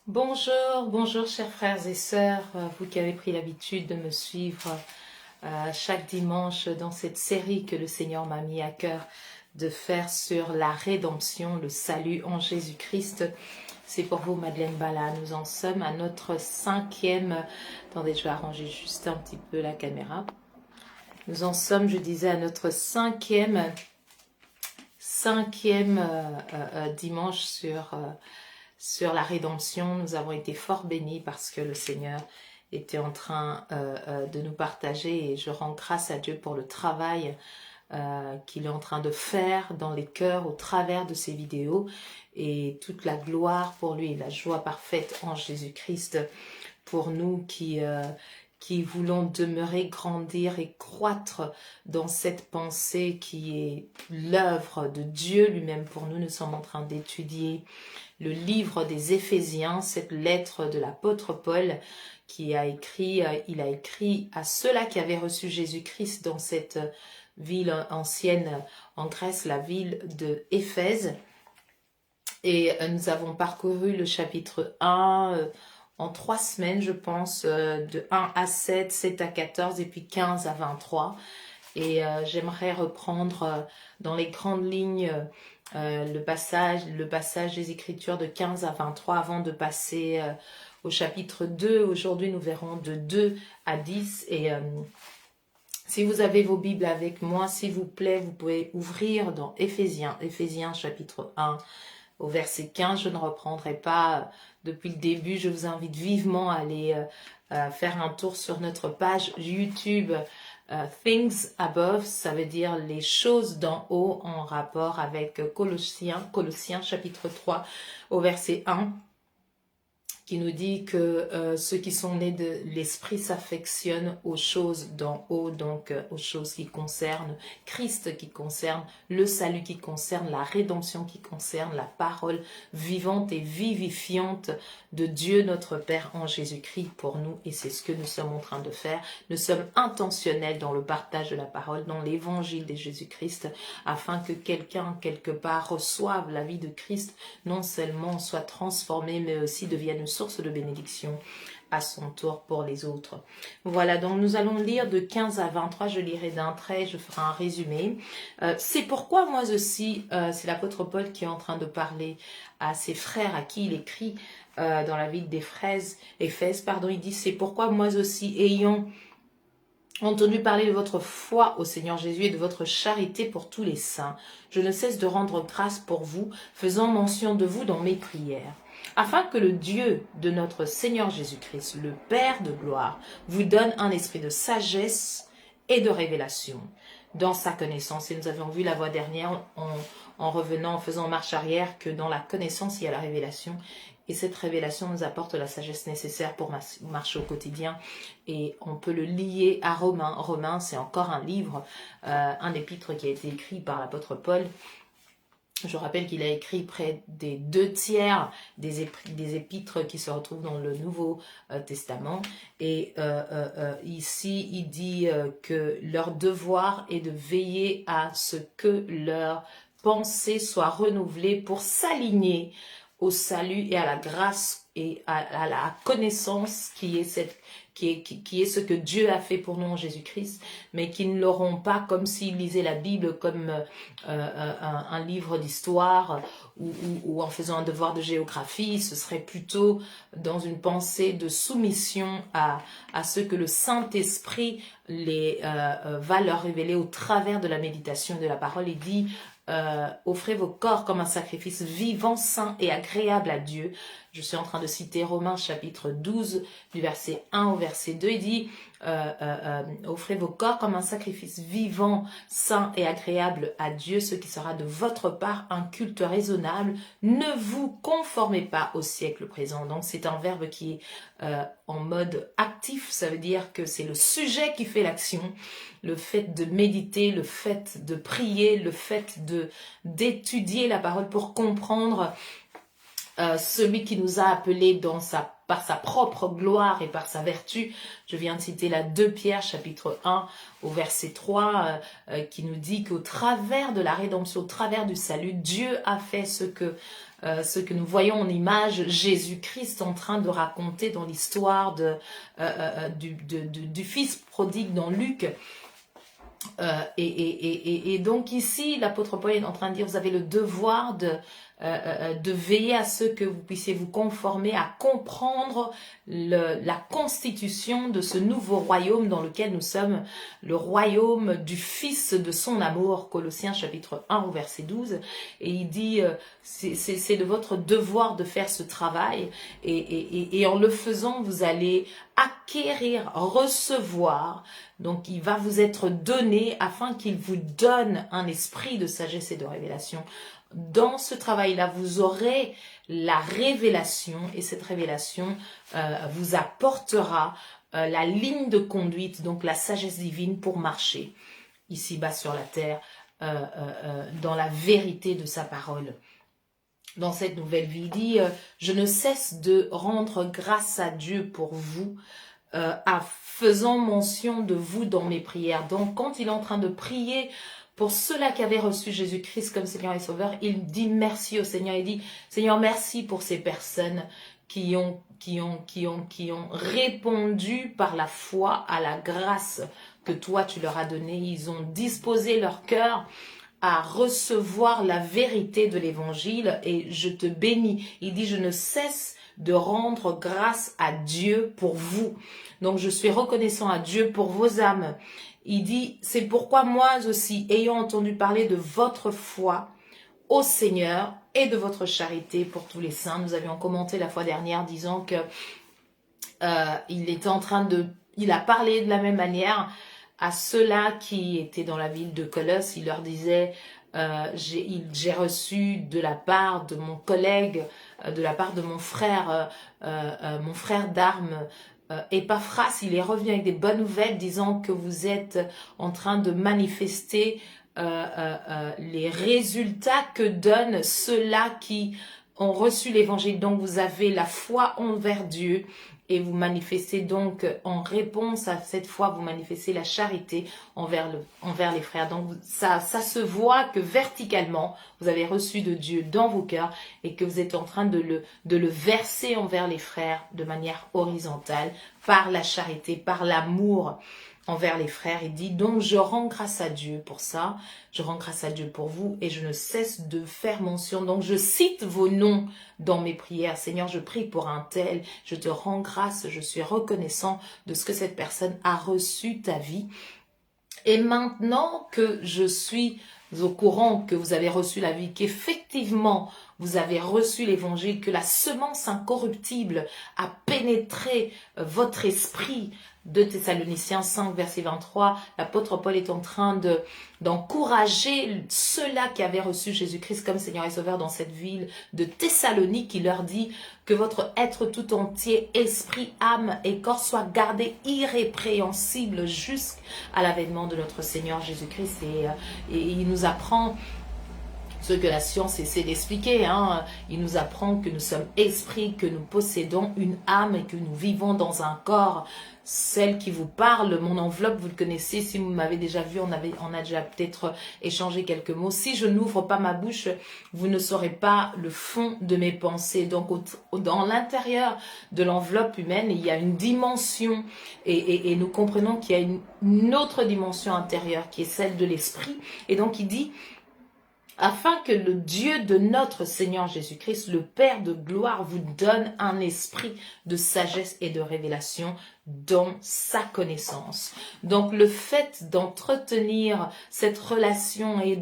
Bonjour, bonjour chers frères et sœurs, vous qui avez pris l'habitude de me suivre chaque dimanche dans cette série que le Seigneur m'a mis à cœur de faire sur la rédemption, le salut en Jésus-Christ. C'est pour vous Madeleine Bala, nous en sommes à notre cinquième... Attendez, je vais arranger juste un petit peu la caméra. Nous en sommes, je disais, à notre cinquième dimanche sur la rédemption. Nous avons été fort bénis parce que le Seigneur était en train de nous partager et je rends grâce à Dieu pour le travail qu'il est en train de faire dans les cœurs au travers de ces vidéos et toute la gloire pour lui et la joie parfaite en Jésus-Christ pour nous qui voulons demeurer, grandir et croître dans cette pensée qui est l'œuvre de Dieu lui-même pour nous. Nous sommes en train d'étudier le livre des Éphésiens, cette lettre de l'apôtre Paul qui a écrit, il a écrit à ceux-là qui avaient reçu Jésus-Christ dans cette ville ancienne en Grèce, la ville de Éphèse. Et nous avons parcouru le chapitre 1 en 3 semaines, je pense, de 1 à 7, 7 à 14 et puis 15 à 23. Et j'aimerais reprendre dans les grandes lignes le passage des Écritures de 15 à 23 avant de passer au chapitre 2. Aujourd'hui, nous verrons de 2 à 10. Et si vous avez vos Bibles avec moi, s'il vous plaît, vous pouvez ouvrir dans Éphésiens chapitre 1 au verset 15. Je ne reprendrai pas depuis le début. Je vous invite vivement à aller faire un tour sur notre page YouTube Things Above, ça veut dire les choses d'en haut en rapport avec Colossiens chapitre 3 au verset 1 qui nous dit que ceux qui sont nés de l'esprit s'affectionnent aux choses d'en haut, donc aux choses qui concernent Christ, qui concernent le salut, qui concernent la rédemption, qui concernent la parole vivante et vivifiante de Dieu notre Père en Jésus-Christ pour nous. Et c'est ce que nous sommes en train de faire. Nous sommes intentionnels dans le partage de la parole, dans l'évangile de Jésus-Christ, afin que quelqu'un, quelque part, reçoive la vie de Christ, non seulement soit transformé, mais aussi devienne une source de bénédiction à son tour pour les autres. Voilà, donc nous allons lire de 15 à 23, je lirai d'un trait, je ferai un résumé. C'est pourquoi moi aussi, c'est l'apôtre Paul qui est en train de parler à ses frères à qui il écrit dans la ville d'Éphèse, il dit, c'est pourquoi moi aussi, ayant entendu parler de votre foi au Seigneur Jésus et de votre charité pour tous les saints, je ne cesse de rendre grâce pour vous, faisant mention de vous dans mes prières, afin que le Dieu de notre Seigneur Jésus-Christ, le Père de gloire, vous donne un esprit de sagesse et de révélation dans sa connaissance. Et nous avons vu la fois dernière, en revenant, en faisant marche arrière, que dans la connaissance, il y a la révélation. Et cette révélation nous apporte la sagesse nécessaire pour marcher au quotidien. Et on peut le lier à Romains. Romains, c'est encore un livre, un épître qui a été écrit par l'apôtre Paul. Je rappelle qu'il a écrit près des 2/3 des épîtres qui se retrouvent dans le Nouveau Testament. Et ici, il dit que leur devoir est de veiller à ce que leur pensée soit renouvelée pour s'aligner au salut et à la grâce et à la connaissance qui est ce que Dieu a fait pour nous en Jésus-Christ, mais qui ne l'auront pas comme s'ils lisaient la Bible comme un livre d'histoire ou en faisant un devoir de géographie. Ce serait plutôt dans une pensée de soumission à ce que le Saint-Esprit va leur révéler au travers de la méditation et de la parole. Il dit offrez vos corps comme un sacrifice vivant, saint et agréable à Dieu. Je suis en train de citer Romains chapitre 12 du verset 1 au verset 2. Il dit offrez vos corps comme un sacrifice vivant, saint et agréable à Dieu, ce qui sera de votre part un culte raisonnable. Ne vous conformez pas au siècle présent. Donc c'est un verbe qui est en mode actif. Ça veut dire que c'est le sujet qui fait l'action. Le fait de méditer, le fait de prier, le fait d'étudier la parole pour comprendre celui qui nous a appelés par sa propre gloire et par sa vertu. Je viens de citer la 2 Pierre chapitre 1 au verset 3 qui nous dit qu'au travers de la rédemption, au travers du salut, Dieu a fait ce que ce que nous voyons en image, Jésus-Christ en train de raconter dans l'histoire du fils prodigue dans Luc. Et donc ici, l'apôtre Paul est en train de dire, vous avez le devoir de veiller à ce que vous puissiez vous conformer, à comprendre la constitution de ce nouveau royaume dans lequel nous sommes, le royaume du Fils de son amour, Colossiens chapitre 1 au verset 12. Et il dit, c'est de votre devoir de faire ce travail, et en le faisant, vous allez acquérir, recevoir. Donc, il va vous être donné afin qu'il vous donne un esprit de sagesse et de révélation. Dans ce travail-là, vous aurez la révélation et cette révélation vous apportera la ligne de conduite, donc la sagesse divine pour marcher ici-bas sur la terre dans la vérité de sa parole. Dans cette nouvelle vie, il dit « Je ne cesse de rendre grâce à Dieu pour vous, faisant mention de vous dans mes prières. » Donc, quand il est en train de prier pour ceux-là qui avaient reçu Jésus-Christ comme Seigneur et Sauveur, il dit merci au Seigneur. Il dit « Seigneur, merci pour ces personnes qui ont répondu par la foi à la grâce que toi, tu leur as donnée. Ils ont disposé leur cœur à recevoir la vérité de l'évangile et je te bénis. » Il dit « Je ne cesse de rendre grâce à Dieu pour vous. » Donc, je suis reconnaissant à Dieu pour vos âmes. Il dit « C'est pourquoi moi aussi, ayant entendu parler de votre foi au Seigneur et de votre charité pour tous les saints. » Nous avions commenté la fois dernière disant que il a parlé de la même manière à ceux-là qui étaient dans la ville de Colosse. Il leur disait j'ai reçu de la part de mon collègue, de la part de mon frère d'armes, Épaphras, il est revenu avec des bonnes nouvelles disant que vous êtes en train de manifester les résultats que donnent ceux-là qui ont reçu l'évangile. Donc vous avez la foi envers Dieu et vous manifestez donc en réponse à cette foi, vous manifestez la charité envers les frères. Donc ça se voit que verticalement, vous avez reçu de Dieu dans vos cœurs et que vous êtes en train de le verser envers les frères de manière horizontale, par la charité, par l'amour envers les frères. Il dit donc je rends grâce à Dieu pour ça, je rends grâce à Dieu pour vous et je ne cesse de faire mention. Donc je cite vos noms dans mes prières. Seigneur, je prie pour un tel, je te rends grâce, je suis reconnaissant de ce que cette personne a reçu ta vie. Et maintenant que je suis au courant que vous avez reçu la vie, qu'effectivement vous avez reçu l'évangile, que la semence incorruptible a pénétré votre esprit, de Thessaloniciens 5, verset 23, l'apôtre Paul est en train d'encourager ceux-là qui avaient reçu Jésus-Christ comme Seigneur et Sauveur dans cette ville de Thessalonique. Il leur dit que votre être tout entier, esprit, âme et corps soit gardé irrépréhensible jusqu'à l'avènement de notre Seigneur Jésus-Christ. Et il nous apprend ce que la science essaie d'expliquer, il nous apprend que nous sommes esprits, que nous possédons une âme et que nous vivons dans un corps. Celle qui vous parle, mon enveloppe, vous le connaissez, si vous m'avez déjà vu, on a déjà peut-être échangé quelques mots. Si je n'ouvre pas ma bouche, vous ne saurez pas le fond de mes pensées. Donc, dans l'intérieur de l'enveloppe humaine, il y a une dimension et nous comprenons qu'il y a une autre dimension intérieure qui est celle de l'esprit. Et donc, il dit afin que le Dieu de notre Seigneur Jésus-Christ, le Père de gloire, vous donne un esprit de sagesse et de révélation dans sa connaissance. Donc le fait d'entretenir cette relation et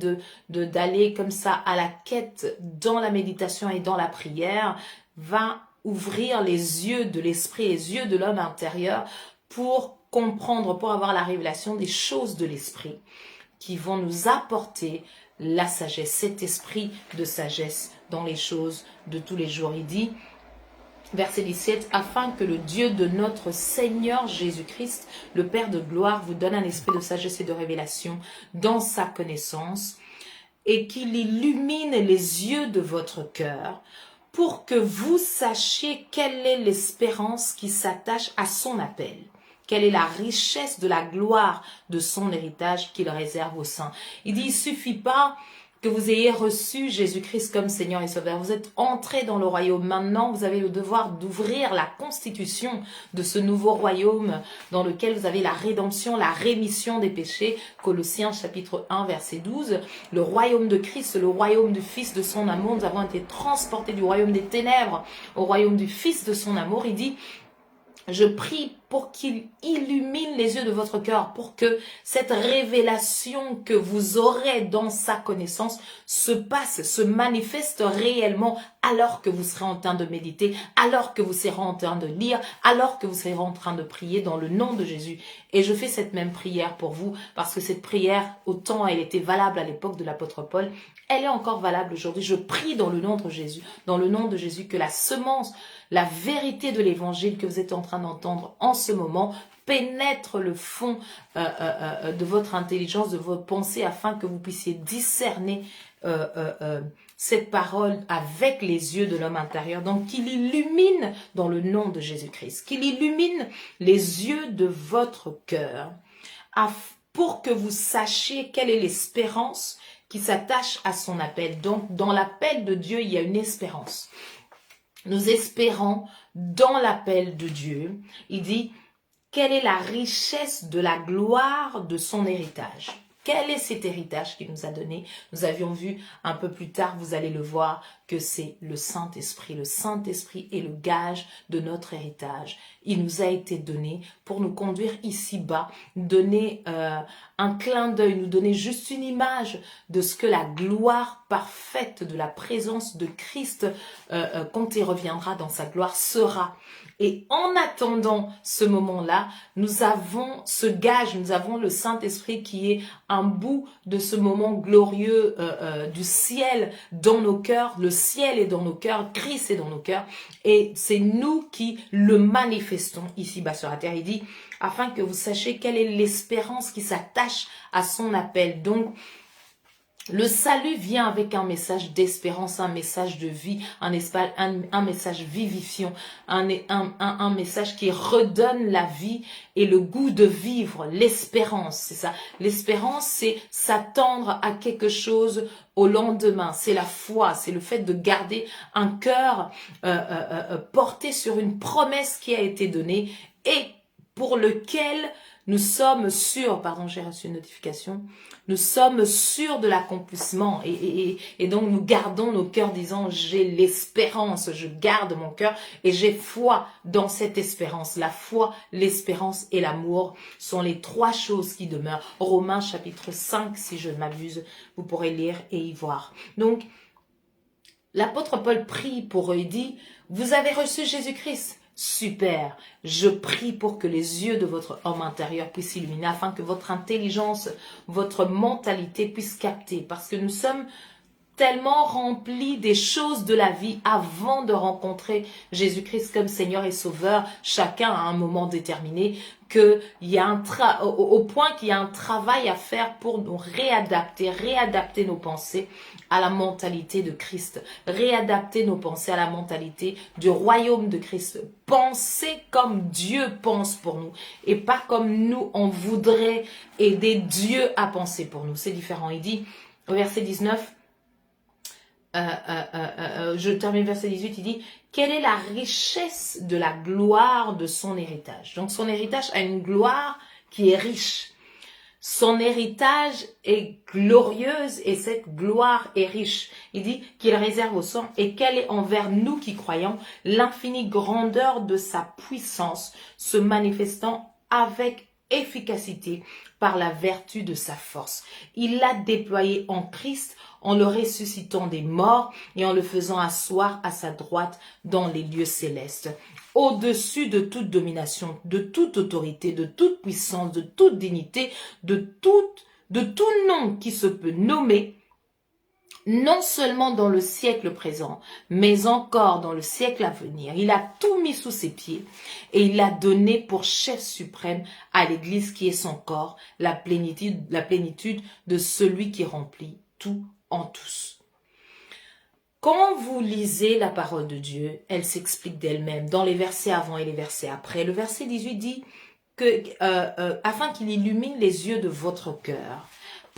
d'aller comme ça à la quête dans la méditation et dans la prière va ouvrir les yeux de l'esprit, les yeux de l'homme intérieur pour comprendre, pour avoir la révélation des choses de l'esprit qui vont nous apporter la sagesse, cet esprit de sagesse dans les choses de tous les jours. Il dit, verset 17, afin que le Dieu de notre Seigneur Jésus-Christ, le Père de gloire, vous donne un esprit de sagesse et de révélation dans sa connaissance et qu'il illumine les yeux de votre cœur pour que vous sachiez quelle est l'espérance qui s'attache à son appel. Quelle est la richesse de la gloire de son héritage qu'il réserve aux saints. Il dit, il ne suffit pas que vous ayez reçu Jésus-Christ comme Seigneur et Sauveur. Vous êtes entrés dans le royaume. Maintenant, vous avez le devoir d'ouvrir la constitution de ce nouveau royaume dans lequel vous avez la rédemption, la rémission des péchés. Colossiens chapitre 1, verset 12. Le royaume de Christ, le royaume du Fils de son amour. Nous avons été transportés du royaume des ténèbres au royaume du Fils de son amour. Il dit, je prie pour qu'il illumine les yeux de votre cœur, pour que cette révélation que vous aurez dans sa connaissance se passe, se manifeste réellement alors que vous serez en train de méditer, alors que vous serez en train de lire, alors que vous serez en train de prier dans le nom de Jésus. Et je fais cette même prière pour vous, parce que cette prière, autant elle était valable à l'époque de l'apôtre Paul, elle est encore valable aujourd'hui. Je prie dans le nom de Jésus, que la semence, la vérité de l'évangile que vous êtes en train d'entendre en ce moment pénètre le fond de votre intelligence, de vos pensées, afin que vous puissiez discerner cette parole avec les yeux de l'homme intérieur. Donc qu'il illumine dans le nom de Jésus-Christ, qu'il illumine les yeux de votre cœur, pour que vous sachiez quelle est l'espérance qui s'attache à son appel. Donc dans l'appel de Dieu, il y a une espérance. Nous espérons dans l'appel de Dieu. Il dit, quelle est la richesse de la gloire de son héritage? Quel est cet héritage qu'il nous a donné? Nous avions vu un peu plus tard, vous allez le voir, que c'est le Saint-Esprit. Le Saint-Esprit est le gage de notre héritage. Il nous a été donné pour nous conduire ici-bas, donner un clin d'œil, nous donner juste une image de ce que la gloire parfaite de la présence de Christ, quand il reviendra dans sa gloire, sera. Et en attendant ce moment-là, nous avons ce gage, nous avons le Saint-Esprit qui est un bout de ce moment glorieux du ciel dans nos cœurs. Le ciel est dans nos cœurs, Christ est dans nos cœurs. Et c'est nous qui le manifestons ici-bas sur la terre. Il dit, afin que vous sachiez quelle est l'espérance qui s'attache à son appel. Donc, le salut vient avec un message d'espérance, un message de vie, un message vivifiant, un message qui redonne la vie et le goût de vivre, l'espérance, c'est ça. L'espérance, c'est s'attendre à quelque chose au lendemain, c'est la foi, c'est le fait de garder un cœur porté sur une promesse qui a été donnée et pour lequel nous sommes sûrs, pardon, j'ai reçu une notification, nous sommes sûrs de l'accomplissement et donc nous gardons nos cœurs disant j'ai l'espérance, je garde mon cœur et j'ai foi dans cette espérance. La foi, l'espérance et l'amour sont les trois choses qui demeurent. Romains chapitre 5, si je ne m'abuse, vous pourrez lire et y voir. Donc, l'apôtre Paul prie pour eux, il dit, vous avez reçu Jésus-Christ. Super, je prie pour que les yeux de votre homme intérieur puissent s'illuminer afin que votre intelligence, votre mentalité puisse capter parce que nous sommes tellement remplis des choses de la vie avant de rencontrer Jésus-Christ comme Seigneur et Sauveur, chacun à un moment déterminé, qu'il y a au point qu'il y a un travail à faire pour nous réadapter nos pensées à la mentalité de Christ, réadapter nos pensées à la mentalité du royaume de Christ, penser comme Dieu pense pour nous et pas comme nous on voudrait aider Dieu à penser pour nous. C'est différent. Il dit au verset 19, je termine verset 18, il dit quelle est la richesse de la gloire de son héritage. Donc son héritage a une gloire qui est riche. Son héritage est glorieuse et cette gloire est riche. Il dit qu'il réserve au sang et quelle est envers nous qui croyons l'infinie grandeur de sa puissance se manifestant avec efficacité par la vertu de sa force. Il l'a déployé en Christ en le ressuscitant des morts et en le faisant asseoir à sa droite dans les lieux célestes, au-dessus de toute domination, de toute autorité, de toute puissance, de toute dignité, de tout nom qui se peut nommer, non seulement dans le siècle présent, mais encore dans le siècle à venir. Il a tout mis sous ses pieds et il l'a donné pour chef suprême à l'Église qui est son corps, la plénitude de celui qui remplit tout en tous. Quand vous lisez la parole de Dieu, elle s'explique d'elle-même dans les versets avant et les versets après. Le verset 18 dit que afin qu'il illumine les yeux de votre cœur,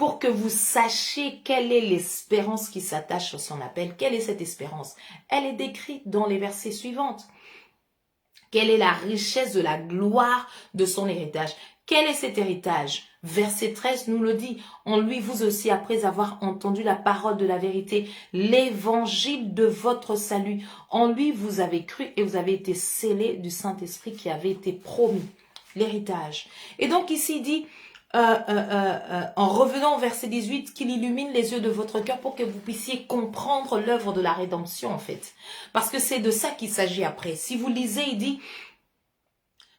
pour que vous sachiez quelle est l'espérance qui s'attache à son appel. Quelle est cette espérance? Elle est décrite dans les versets suivants. Quelle est la richesse de la gloire de son héritage? Quel est cet héritage? Verset 13 nous le dit. En lui, vous aussi, après avoir entendu la parole de la vérité, l'évangile de votre salut. En lui, vous avez cru et vous avez été scellés du Saint-Esprit qui avait été promis. L'héritage. Et donc ici, il dit, en revenant au verset 18, qu'il illumine les yeux de votre cœur pour que vous puissiez comprendre l'œuvre de la rédemption, en fait. Parce que c'est de ça qu'il s'agit après. Si vous lisez, il dit,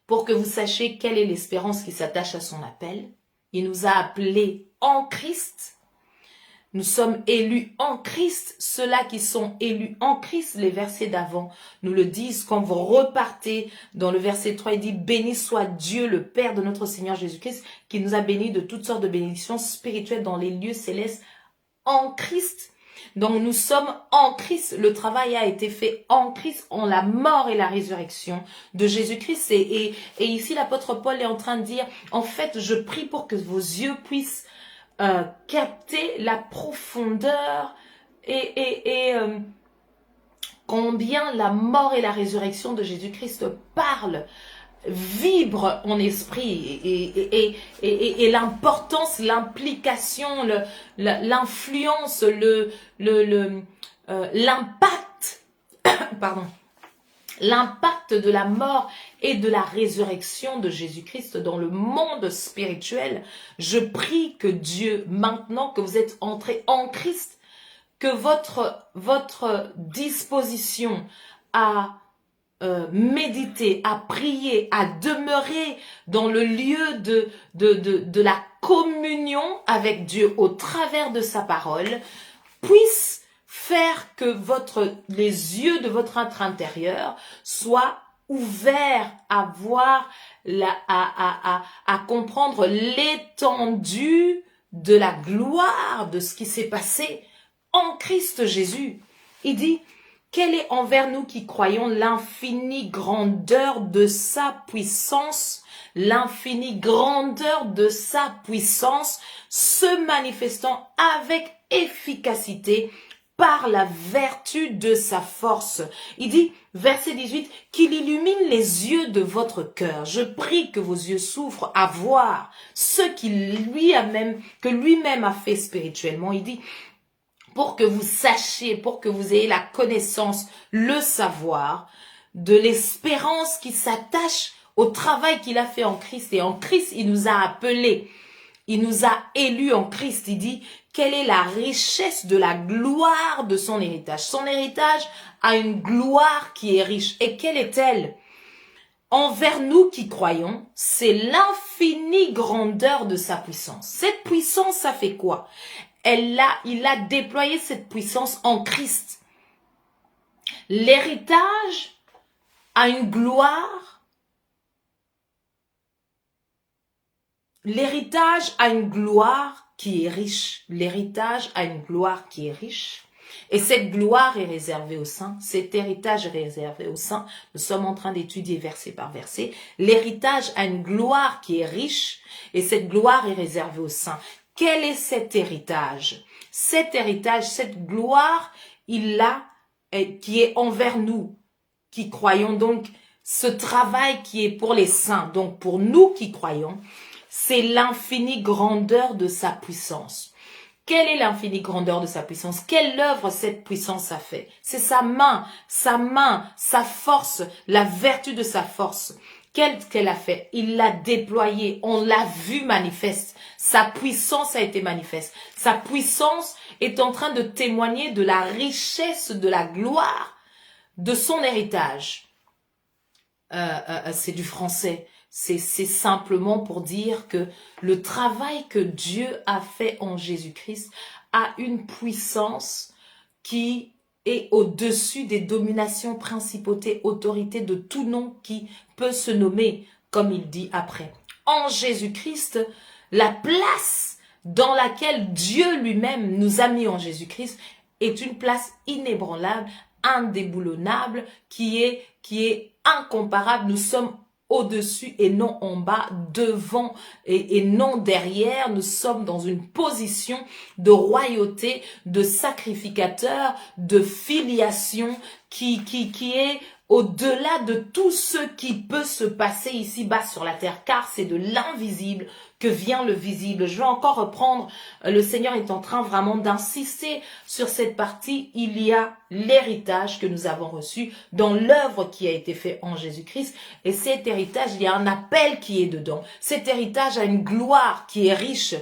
pour que vous sachiez quelle est l'espérance qui s'attache à son appel. Il nous a appelés en Christ. Nous sommes élus en Christ. Ceux-là qui sont élus en Christ, les versets d'avant nous le disent. Quand vous repartez dans le verset 3, il dit « Béni soit Dieu, le Père de notre Seigneur Jésus-Christ, qui nous a bénis de toutes sortes de bénédictions spirituelles dans les lieux célestes en Christ. » Donc nous sommes en Christ, le travail a été fait en Christ, en la mort et la résurrection de Jésus-Christ. Et ici l'apôtre Paul est en train de dire, en fait je prie pour que vos yeux puissent capter la profondeur et combien la mort et la résurrection de Jésus-Christ parlent, vibre en esprit et l'importance, l'implication, l'influence, l'impact, pardon, l'impact de la mort et de la résurrection de Jésus-Christ dans le monde spirituel. Je prie que Dieu, maintenant que vous êtes entrés en Christ, que votre disposition à méditer, à prier, à demeurer dans le lieu de la communion avec Dieu au travers de sa parole, puisse faire que les yeux de votre être intérieur soient ouverts à voir, à comprendre l'étendue de la gloire de ce qui s'est passé en Christ Jésus. Il dit, quelle est envers nous qui croyons l'infinie grandeur de sa puissance, l'infinie grandeur de sa puissance se manifestant avec efficacité par la vertu de sa force. Il dit, verset 18, qu'il illumine les yeux de votre cœur. Je prie que vos yeux s'ouvrent à voir ce qu'il lui-même a fait spirituellement. Il dit, pour que vous sachiez, pour que vous ayez la connaissance, le savoir de l'espérance qui s'attache au travail qu'il a fait en Christ. Et en Christ, il nous a appelés, il nous a élus en Christ. Il dit, quelle est la richesse de la gloire de son héritage? Son héritage a une gloire qui est riche. Et quelle est-elle? Envers nous qui croyons, c'est l'infinie grandeur de sa puissance. Cette puissance, ça fait quoi? Il a déployé cette puissance en Christ. L'héritage a une gloire. L'héritage a une gloire qui est riche. L'héritage a une gloire qui est riche. Et cette gloire est réservée aux saints. Cet héritage est réservé aux saints. Nous sommes en train d'étudier verset par verset. L'héritage a une gloire qui est riche. Et cette gloire est réservée aux saints. Quel est cet héritage? Cet héritage, cette gloire, qui est envers nous, qui croyons. Donc, ce travail qui est pour les saints, donc pour nous qui croyons, c'est l'infinie grandeur de sa puissance. Quelle est l'infinie grandeur de sa puissance? Quelle œuvre cette puissance a fait? C'est sa main, sa force, la vertu de sa force. Qu'elle a fait? Il l'a déployé, on l'a vu manifeste. Sa puissance a été manifeste. Sa puissance est en train de témoigner de la richesse, de la gloire de son héritage. C'est du français. C'est simplement pour dire que le travail que Dieu a fait en Jésus-Christ a une puissance qui est au-dessus des dominations, principautés, autorités de tout nom qui peut se nommer, comme il dit après. En Jésus-Christ, la place dans laquelle Dieu lui-même nous a mis en Jésus-Christ est une place inébranlable, indéboulonnable, qui est incomparable. Nous sommes au-dessus et non en bas, devant et non derrière. Nous sommes dans une position de royauté, de sacrificateur, de filiation qui est au-delà de tout ce qui peut se passer ici-bas sur la terre, car c'est de l'invisible que vient le visible. Je vais encore reprendre, le Seigneur est en train vraiment d'insister sur cette partie. Il y a l'héritage que nous avons reçu dans l'œuvre qui a été faite en Jésus-Christ, et cet héritage, il y a un appel qui est dedans. Cet héritage a une gloire qui est riche,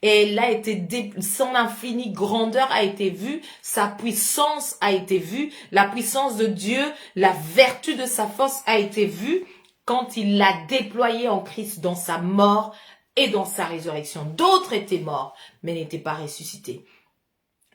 et elle a été, son infinie grandeur a été vue, sa puissance a été vue, la puissance de Dieu, la vertu de sa force a été vue quand il l'a déployée en Christ dans sa mort et dans sa résurrection. D'autres étaient morts, mais n'étaient pas ressuscités.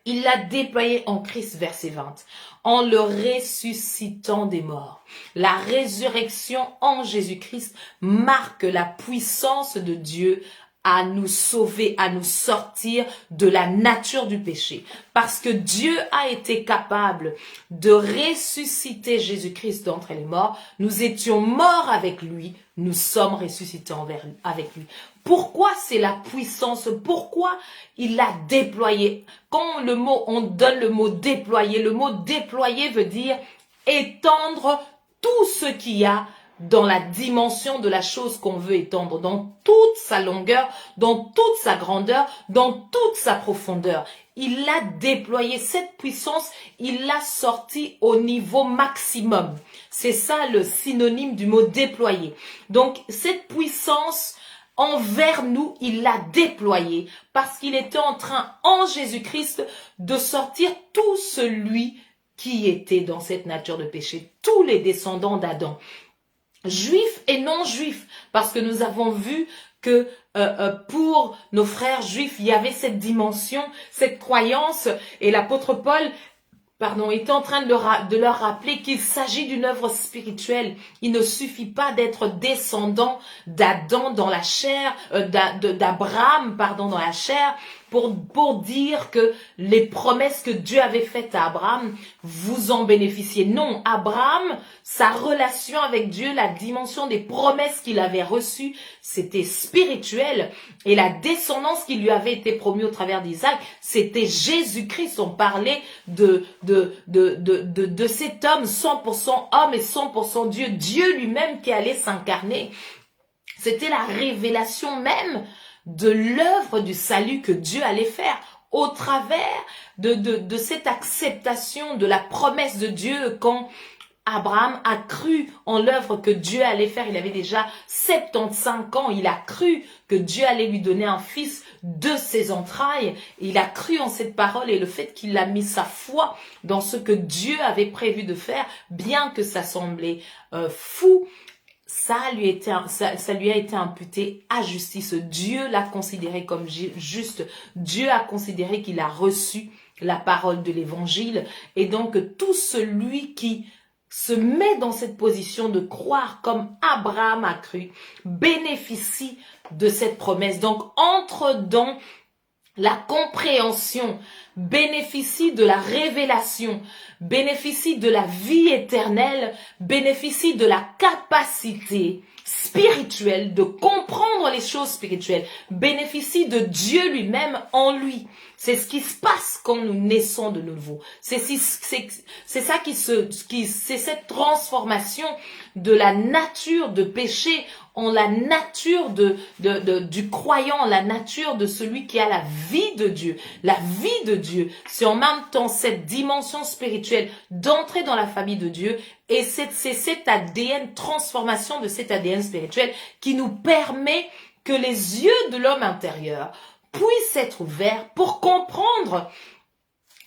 Il l'a déployé en Christ, verset 20, en le ressuscitant des morts. La résurrection en Jésus-Christ marque la puissance de Dieu à nous sauver, à nous sortir de la nature du péché. Parce que Dieu a été capable de ressusciter Jésus-Christ d'entre les morts. Nous étions morts avec lui, nous sommes ressuscités avec lui. Pourquoi c'est la puissance? Pourquoi il l'a déployé? Quand on donne le mot déployer veut dire étendre tout ce qu'il y a dans la dimension de la chose qu'on veut étendre, dans toute sa longueur, dans toute sa grandeur, dans toute sa profondeur. Il l'a déployé, cette puissance, il l'a sortie au niveau maximum. C'est ça le synonyme du mot déployer. Donc, cette puissance envers nous, il l'a déployée parce qu'il était en train, en Jésus-Christ, de sortir tout celui qui était dans cette nature de péché, tous les descendants d'Adam. Juifs et non-juifs, parce que nous avons vu que pour nos frères juifs, il y avait cette dimension, cette croyance, et l'apôtre Paul, était en train de leur rappeler qu'il s'agit d'une œuvre spirituelle. Il ne suffit pas d'être descendant d'Adam dans la chair, d'Abraham, dans la chair, pour dire que les promesses que Dieu avait faites à Abraham, vous en bénéficiez. Non, Abraham, sa relation avec Dieu, la dimension des promesses qu'il avait reçues, c'était spirituel. Et la descendance qui lui avait été promise au travers d'Isaac, c'était Jésus-Christ. On parlait de cet homme 100% homme et 100% Dieu. Dieu lui-même qui allait s'incarner. C'était la révélation même de l'œuvre du salut que Dieu allait faire au travers de cette acceptation de la promesse de Dieu. Quand Abraham a cru en l'œuvre que Dieu allait faire, il avait déjà 75 ans, il a cru que Dieu allait lui donner un fils de ses entrailles, il a cru en cette parole, et le fait qu'il a mis sa foi dans ce que Dieu avait prévu de faire, bien que ça semblait fou, ça lui a été imputé à justice. Dieu l'a considéré comme juste. Dieu a considéré qu'il a reçu la parole de l'évangile. Et donc, tout celui qui se met dans cette position de croire comme Abraham a cru, bénéficie de cette promesse. Donc, entre dans la compréhension, bénéficie de la révélation, bénéficie de la vie éternelle, bénéficie de la capacité spirituelle de comprendre les choses spirituelles, bénéficie de Dieu lui-même en lui. C'est ce qui se passe quand nous naissons de nouveau. C'est cette transformation de la nature de péché en la nature du croyant, la nature de celui qui a la vie de Dieu. La vie de Dieu, c'est en même temps cette dimension spirituelle d'entrer dans la famille de Dieu, et c'est cet ADN, transformation de cet ADN spirituel qui nous permet que les yeux de l'homme intérieur puissent être ouverts pour comprendre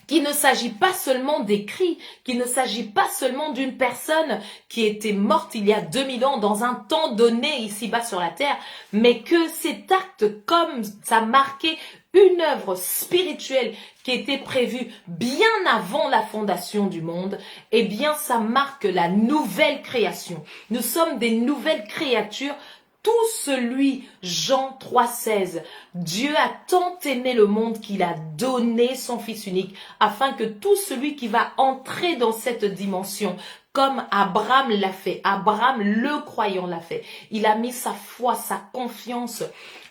qu'il ne s'agit pas seulement d'écrits, qu'il ne s'agit pas seulement d'une personne qui était morte il y a 2000 ans dans un temps donné ici-bas sur la terre, mais que cet acte, comme ça marquait une œuvre spirituelle qui était prévue bien avant la fondation du monde, eh bien ça marque la nouvelle création. Nous sommes des nouvelles créatures. Tout celui, Jean 3,16, Dieu a tant aimé le monde qu'il a donné son Fils unique, afin que tout celui qui va entrer dans cette dimension, comme Abraham l'a fait. Abraham, le croyant, l'a fait. Il a mis sa foi, sa confiance.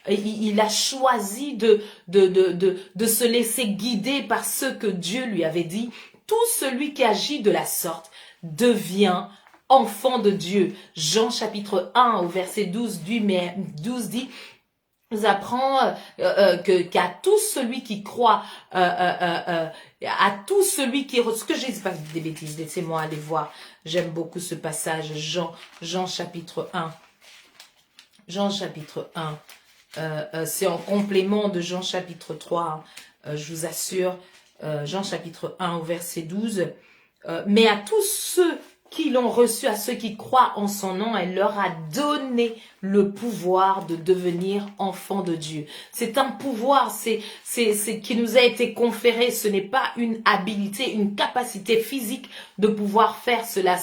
Il a choisi de se laisser guider par ce que Dieu lui avait dit. Tout celui qui agit de la sorte devient enfant de Dieu. Jean chapitre 1 au verset 12 dit, nous apprend qu'à tout celui qui croit, à tout celui qui... Ce que je dis pas des bêtises, laissez-moi aller voir. J'aime beaucoup ce passage, Jean chapitre 1. Jean chapitre 1. C'est en complément de Jean chapitre 3, je vous assure. Jean chapitre 1 au verset 12. Mais à tous ceux qui l'ont reçu, à ceux qui croient en son nom, elle leur a donné le pouvoir de devenir enfants de Dieu. C'est un pouvoir, c'est qui nous a été conféré. Ce n'est pas une habilité, une capacité physique de pouvoir faire cela.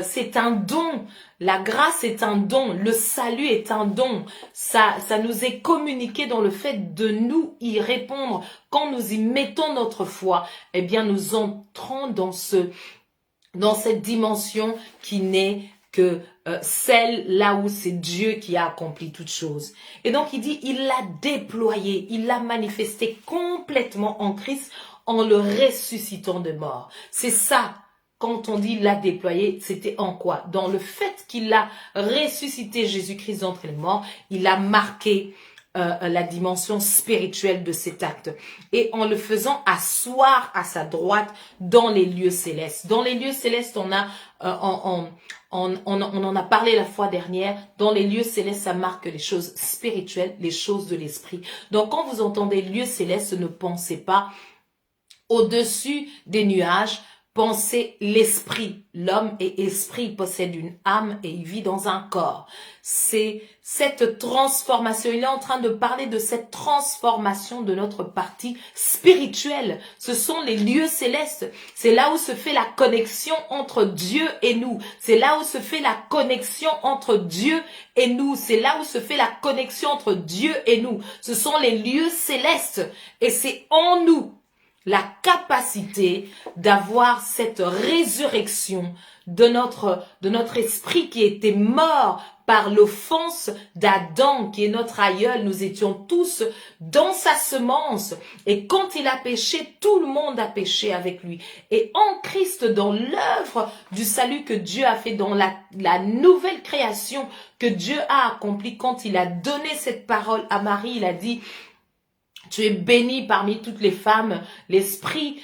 C'est un don. La grâce est un don. Le salut est un don. Ça nous est communiqué dans le fait de nous y répondre. Quand nous y mettons notre foi, eh bien, nous entrons dans cette dimension qui n'est que celle là où c'est Dieu qui a accompli toutes choses. Et donc il dit, il l'a déployé, il l'a manifesté complètement en Christ en le ressuscitant de mort. C'est ça, quand on dit l'a déployé, c'était en quoi? Dans le fait qu'il a ressuscité Jésus-Christ d'entre les morts, il a marqué la dimension spirituelle de cet acte et en le faisant asseoir à sa droite dans les lieux célestes. Dans les lieux célestes, on en a parlé la fois dernière. Dans les lieux célestes, ça marque les choses spirituelles, les choses de l'esprit. Donc quand vous entendez lieux célestes, ne pensez pas au-dessus des nuages. Pensez l'esprit. L'homme est esprit, il possède une âme et il vit dans un corps. C'est cette transformation. Il est en train de parler de cette transformation de notre partie spirituelle. Ce sont les lieux célestes. C'est là où se fait la connexion entre Dieu et nous. C'est là où se fait la connexion entre Dieu et nous. C'est là où se fait la connexion entre Dieu et nous. Ce sont les lieux célestes et c'est en nous la capacité d'avoir cette résurrection de notre esprit qui était mort par l'offense d'Adam, qui est notre aïeul. Nous étions tous dans sa semence. Et quand il a péché, tout le monde a péché avec lui. Et en Christ, dans l'œuvre du salut que Dieu a fait, dans la nouvelle création que Dieu a accomplie, quand il a donné cette parole à Marie, il a dit... Tu es bénie parmi toutes les femmes, l'esprit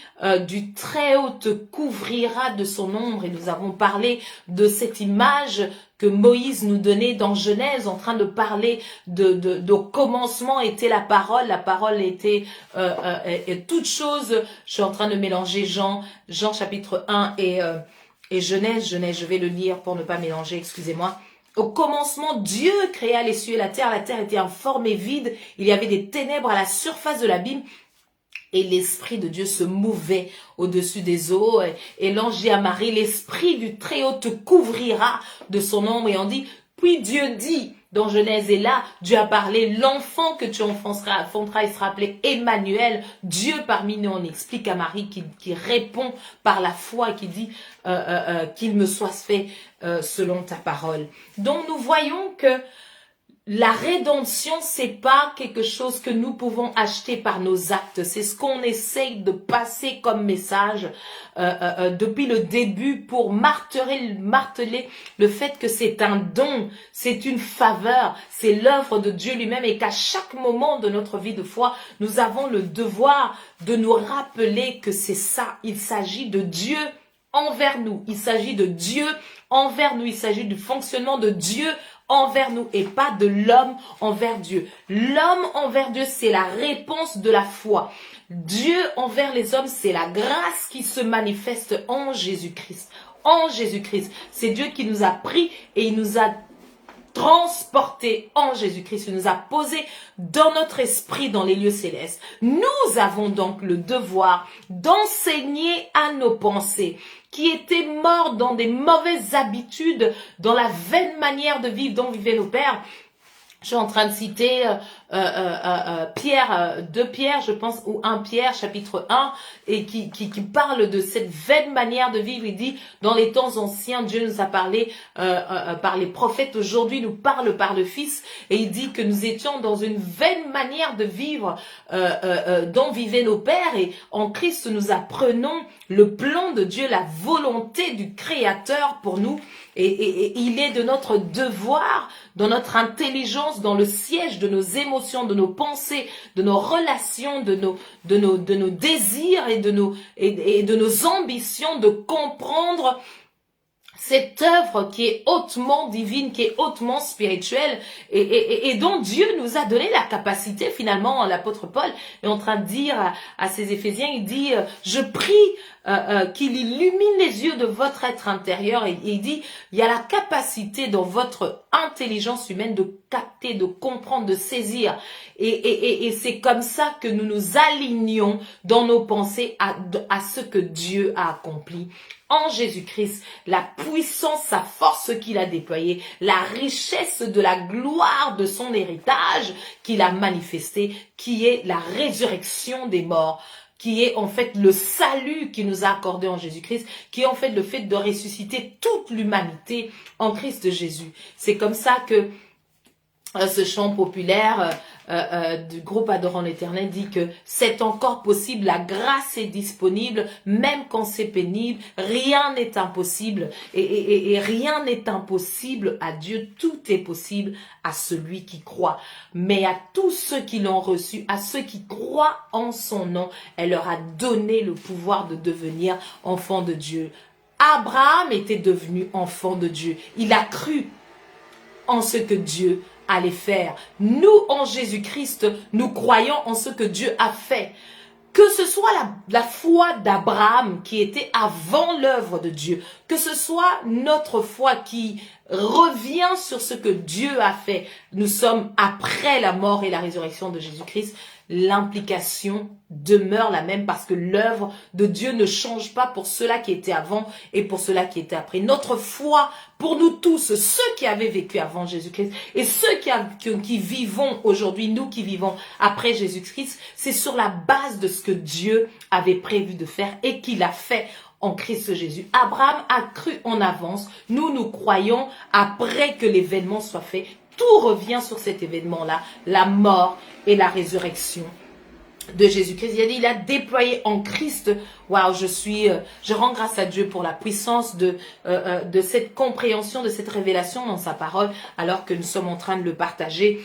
du Très-Haut te couvrira de son ombre. Et nous avons parlé de cette image que Moïse nous donnait dans Genèse, en train de parler de commencement était la parole était toute chose. Je suis en train de mélanger Jean chapitre 1 et Genèse, je vais le lire pour ne pas mélanger, excusez-moi. Au commencement, Dieu créa les cieux et la terre était informe et vide, il y avait des ténèbres à la surface de l'abîme, et l'Esprit de Dieu se mouvait au-dessus des eaux, et l'ange dit à Marie, l'Esprit du Très-Haut te couvrira de son ombre, et on dit, puis Dieu dit, dans Genèse, et là, Dieu a parlé, l'enfant que tu enfanteras, il sera appelé Emmanuel, Dieu parmi nous. On explique à Marie qui répond par la foi et qui dit qu'il me soit fait selon ta parole. Donc nous voyons que la rédemption, c'est pas quelque chose que nous pouvons acheter par nos actes. C'est ce qu'on essaye de passer comme message depuis le début pour marteler le fait que c'est un don, c'est une faveur, c'est l'œuvre de Dieu lui-même et qu'à chaque moment de notre vie de foi, nous avons le devoir de nous rappeler que c'est ça. Il s'agit de Dieu envers nous. Il s'agit de Dieu envers nous. Il s'agit du fonctionnement de Dieu envers nous et pas de l'homme envers Dieu. L'homme envers Dieu, c'est la réponse de la foi. Dieu envers les hommes, c'est la grâce qui se manifeste en Jésus-Christ. En Jésus-Christ. C'est Dieu qui nous a pris et il nous a transporté en Jésus-Christ. Il nous a posé dans notre esprit dans les lieux célestes. Nous avons donc le devoir d'enseigner à nos pensées qui étaient morts dans des mauvaises habitudes, dans la vaine manière de vivre dont vivaient nos pères. Je suis en train de citer Pierre, 2 Pierre, je pense, ou 1 Pierre, chapitre 1, et qui parle de cette vaine manière de vivre. Il dit, dans les temps anciens, Dieu nous a parlé par les prophètes, aujourd'hui nous parle par le Fils, et il dit que nous étions dans une vaine manière de vivre dont vivaient nos pères, et en Christ nous apprenons le plan de Dieu, la volonté du Créateur pour nous, et il est de notre devoir, dans notre intelligence, dans le siège de nos émotions, de nos pensées, de nos relations, de nos désirs et de nos ambitions, de comprendre cette œuvre qui est hautement divine, qui est hautement spirituelle et dont Dieu nous a donné la capacité. Finalement, l'apôtre Paul est en train de dire à ses Éphésiens, il dit je prie qu'il illumine les yeux de votre être intérieur, et il dit il y a la capacité dans votre intelligence humaine de capter, de comprendre, de saisir, et c'est comme ça que nous nous alignons dans nos pensées à ce que Dieu a accompli en Jésus-Christ, la puissance, sa force qu'il a déployée, la richesse de la gloire de son héritage qu'il a manifesté, qui est la résurrection des morts, qui est en fait le salut qu'il nous a accordé en Jésus-Christ, qui est en fait le fait de ressusciter toute l'humanité en Christ Jésus. C'est comme ça que ce chant populaire du groupe Adorant l'Éternel dit que c'est encore possible, la grâce est disponible, même quand c'est pénible, rien n'est impossible, et rien n'est impossible à Dieu, tout est possible à celui qui croit. Mais à tous ceux qui l'ont reçu, à ceux qui croient en son nom, elle leur a donné le pouvoir de devenir enfants de Dieu. Abraham était devenu enfant de Dieu, il a cru en ce que Dieu allait faire. Nous, en Jésus-Christ, nous croyons en ce que Dieu a fait. Que ce soit la foi d'Abraham qui était avant l'œuvre de Dieu, que ce soit notre foi qui revient sur ce que Dieu a fait. Nous sommes après la mort et la résurrection de Jésus-Christ. L'implication demeure la même parce que l'œuvre de Dieu ne change pas pour ceux-là qui étaient avant et pour ceux-là qui étaient après. Notre foi, pour nous tous, ceux qui avaient vécu avant Jésus-Christ et ceux qui vivons aujourd'hui, nous qui vivons après Jésus-Christ, c'est sur la base de ce que Dieu avait prévu de faire et qu'il a fait en Christ Jésus. Abraham a cru en avance, nous croyons après que l'événement soit fait. Tout revient sur cet événement-là, la mort et la résurrection de Jésus-Christ. Il a dit, il a déployé en Christ. Waouh, je rends grâce à Dieu pour la puissance de cette compréhension, de cette révélation dans sa parole, alors que nous sommes en train de le partager.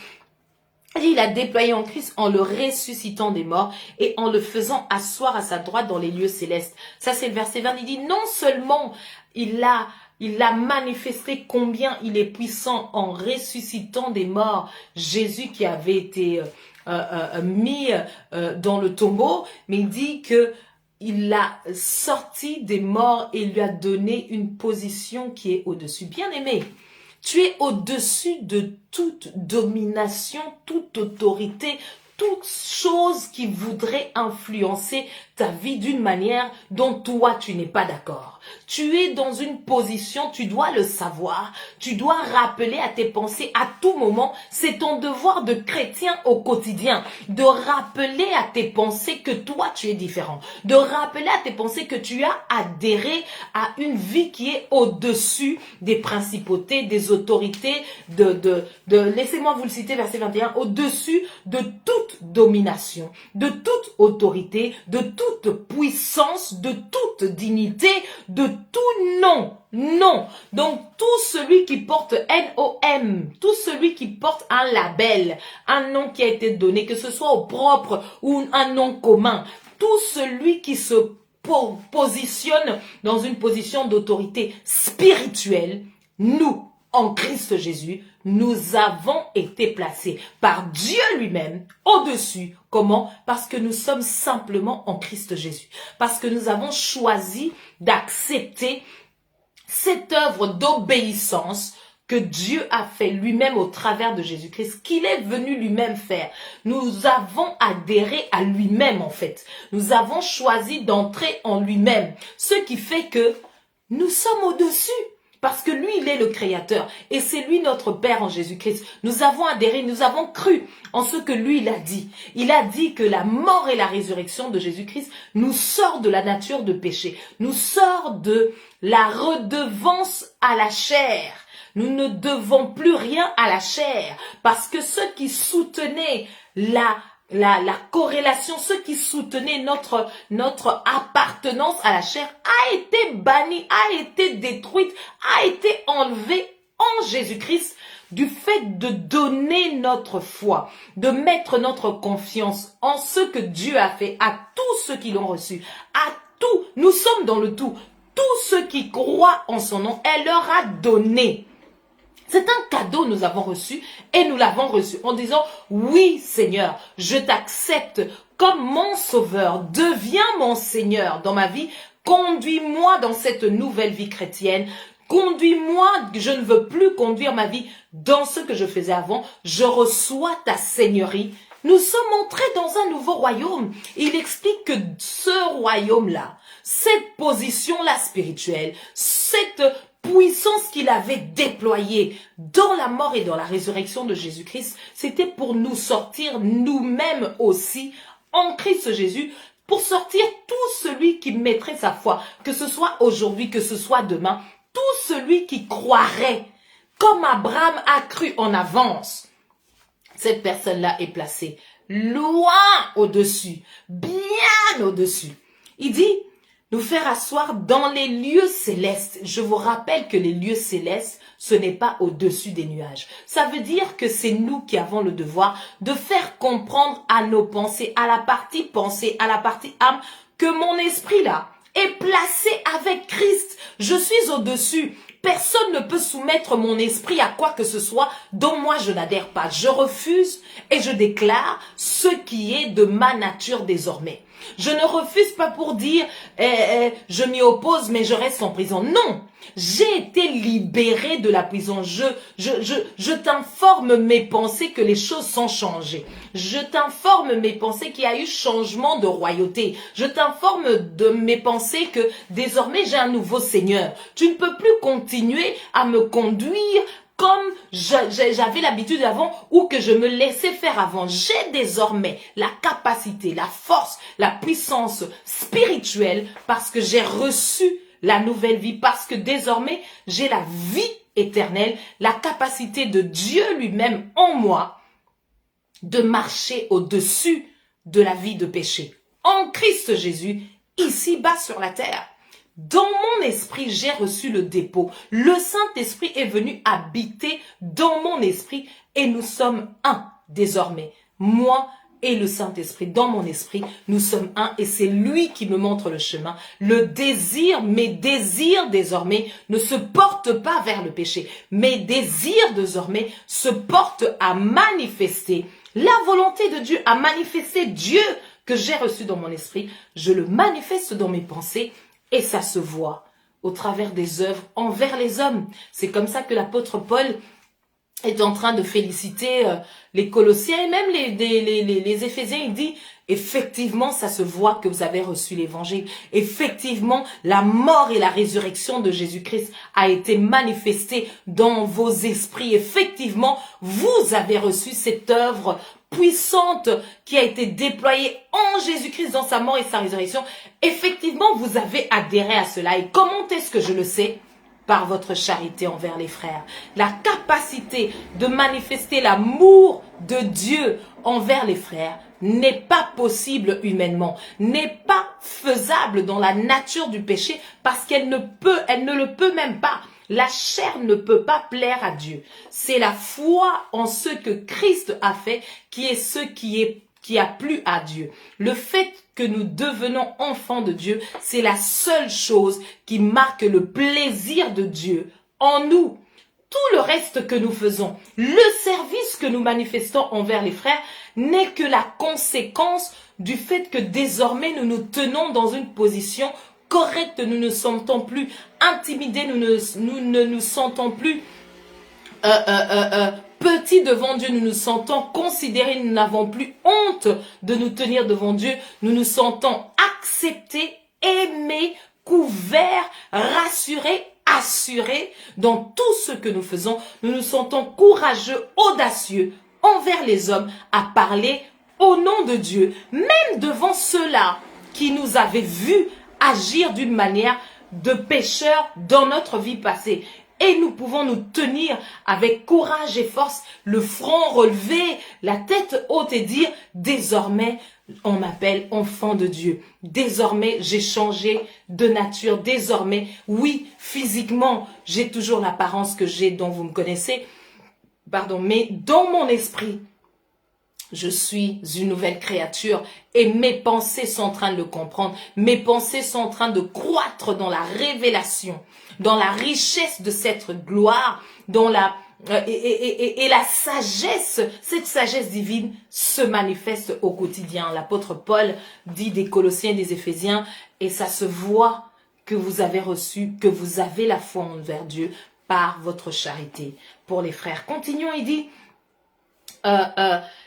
Il a déployé en Christ en le ressuscitant des morts et en le faisant asseoir à sa droite dans les lieux célestes. Ça, c'est le verset 20. Il dit, non seulement il a manifesté combien il est puissant en ressuscitant des morts, Jésus qui avait été mis dans le tombeau, mais il dit que il l'a sorti des morts et lui a donné une position qui est au-dessus. Bien-aimé, tu es au-dessus de toute domination, toute autorité, toute chose qui voudrait influencer ta vie d'une manière dont toi tu n'es pas d'accord. Tu es dans une position, tu dois le savoir, tu dois rappeler à tes pensées à tout moment, c'est ton devoir de chrétien au quotidien, de rappeler à tes pensées que toi tu es différent, de rappeler à tes pensées que tu as adhéré à une vie qui est au-dessus des principautés, des autorités, laissez-moi vous le citer, verset 21, au-dessus de toute domination, de toute autorité, de toute puissance, de toute dignité, de tout nom. Non. Donc, tout celui qui porte N-O-M, tout celui qui porte un label, un nom qui a été donné, que ce soit au propre ou un nom commun, tout celui qui se positionne dans une position d'autorité spirituelle, nous, en Christ Jésus, nous avons été placés par Dieu lui-même au-dessus. Comment? Parce que nous sommes simplement en Christ Jésus. Parce que nous avons choisi d'accepter cette œuvre d'obéissance que Dieu a fait lui-même au travers de Jésus-Christ, qu'il est venu lui-même faire. Nous avons adhéré à lui-même en fait. Nous avons choisi d'entrer en lui-même. Ce qui fait que nous sommes au-dessus. Parce que lui, il est le Créateur. Et c'est lui notre Père en Jésus-Christ. Nous avons adhéré, nous avons cru en ce que lui, il a dit. Il a dit que la mort et la résurrection de Jésus-Christ nous sort de la nature de péché. Nous sort de la redevance à la chair. Nous ne devons plus rien à la chair. Parce que ceux qui soutenaient la corrélation, ceux qui soutenaient notre appartenance à la chair a été bannie, a été détruite, a été enlevée en Jésus-Christ du fait de donner notre foi, de mettre notre confiance en ce que Dieu a fait à tous ceux qui l'ont reçu, à tout, nous sommes dans le tout, tous ceux qui croient en son nom, elle leur a donné. C'est un cadeau nous avons reçu et nous l'avons reçu en disant oui Seigneur, je t'accepte comme mon sauveur, deviens mon Seigneur dans ma vie, conduis-moi dans cette nouvelle vie chrétienne, conduis-moi, je ne veux plus conduire ma vie dans ce que je faisais avant, je reçois ta seigneurie. Nous sommes entrés dans un nouveau royaume. Il explique que ce royaume-là, cette position-là spirituelle, cette puissance qu'il avait déployée dans la mort et dans la résurrection de Jésus-Christ, c'était pour nous sortir nous-mêmes aussi en Christ Jésus, pour sortir tout celui qui mettrait sa foi, que ce soit aujourd'hui, que ce soit demain, tout celui qui croirait, comme Abraham a cru en avance. Cette personne-là est placée loin au-dessus, bien au-dessus. Il dit, nous faire asseoir dans les lieux célestes. Je vous rappelle que les lieux célestes, ce n'est pas au-dessus des nuages. Ça veut dire que c'est nous qui avons le devoir de faire comprendre à nos pensées, à la partie pensée, à la partie âme, que mon esprit là est placé avec Christ. Je suis au-dessus. Personne ne peut soumettre mon esprit à quoi que ce soit dont moi je n'adhère pas. Je refuse et je déclare ce qui est de ma nature désormais. Je ne refuse pas pour dire je m'y oppose mais je reste en prison. Non, j'ai été libéré de la prison. Je t'informe mes pensées que les choses sont changées. Je t'informe mes pensées qu'il y a eu changement de royauté. Je t'informe de mes pensées que désormais j'ai un nouveau Seigneur. Tu ne peux plus continuer à me conduire comme j'avais l'habitude avant ou que je me laissais faire avant. J'ai désormais la capacité, la force, la puissance spirituelle parce que j'ai reçu la nouvelle vie, parce que désormais j'ai la vie éternelle, la capacité de Dieu lui-même en moi de marcher au-dessus de la vie de péché. En Christ Jésus, ici-bas sur la terre. Dans mon esprit, j'ai reçu le dépôt. Le Saint-Esprit est venu habiter dans mon esprit et nous sommes un désormais. Moi et le Saint-Esprit, dans mon esprit, nous sommes un et c'est lui qui me montre le chemin. Le désir, mes désirs désormais ne se portent pas vers le péché. Mes désirs désormais se portent à manifester la volonté de Dieu, à manifester Dieu que j'ai reçu dans mon esprit. Je le manifeste dans mes pensées. Et ça se voit au travers des œuvres envers les hommes. C'est comme ça que l'apôtre Paul est en train de féliciter les Colossiens et même les Éphésiens. Il dit, effectivement, ça se voit que vous avez reçu l'évangile. Effectivement, la mort et la résurrection de Jésus-Christ a été manifestée dans vos esprits. Effectivement, vous avez reçu cette œuvre puissante qui a été déployée en Jésus-Christ dans sa mort et sa résurrection. Effectivement, vous avez adhéré à cela. Et comment est-ce que je le sais? Par votre charité envers les frères. La capacité de manifester l'amour de Dieu envers les frères n'est pas possible humainement, n'est pas faisable dans la nature du péché parce qu'elle ne le peut même pas. La chair ne peut pas plaire à Dieu. C'est la foi en ce que Christ a fait qui est ce qui a plu à Dieu. Le fait que nous devenons enfants de Dieu, c'est la seule chose qui marque le plaisir de Dieu en nous. Tout le reste que nous faisons, le service que nous manifestons envers les frères, n'est que la conséquence du fait que désormais nous nous tenons dans une position correcte, nous ne sentons plus intimidés, nous ne nous sentons plus petits devant Dieu, nous nous sentons considérés, nous n'avons plus honte de nous tenir devant Dieu, nous nous sentons acceptés, aimés, couverts, rassurés assurés dans tout ce que nous faisons. Nous nous sentons courageux, audacieux envers les hommes à parler au nom de Dieu, même devant ceux-là qui nous avaient vus agir d'une manière de pécheurs dans notre vie passée. Et nous pouvons nous tenir avec courage et force, le front relevé, la tête haute et dire, désormais, on m'appelle enfant de Dieu. Désormais, j'ai changé de nature. Désormais, oui, physiquement, j'ai toujours l'apparence que j'ai dont vous me connaissez. Pardon, mais dans mon esprit, je suis une nouvelle créature et mes pensées sont en train de le comprendre. Mes pensées sont en train de croître dans la révélation, dans la richesse de cette gloire, dans la sagesse, cette sagesse divine se manifeste au quotidien. L'apôtre Paul dit des Colossiens et des Éphésiens, et ça se voit que vous avez reçu, que vous avez la foi envers Dieu par votre charité pour les frères. Continuons, il dit...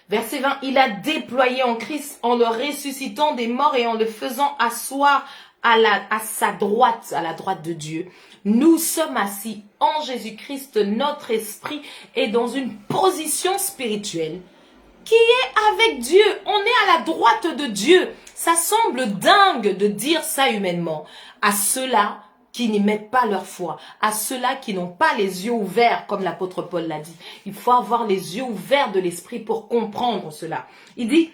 verset 20, il a déployé en Christ en le ressuscitant des morts et en le faisant asseoir à sa droite, à la droite de Dieu. Nous sommes assis en Jésus-Christ, notre esprit est dans une position spirituelle qui est avec Dieu. On est à la droite de Dieu. Ça semble dingue de dire ça humainement. À ceux-là qui n'y mettent pas leur foi, à ceux-là qui n'ont pas les yeux ouverts, comme l'apôtre Paul l'a dit. Il faut avoir les yeux ouverts de l'esprit pour comprendre cela. Il dit,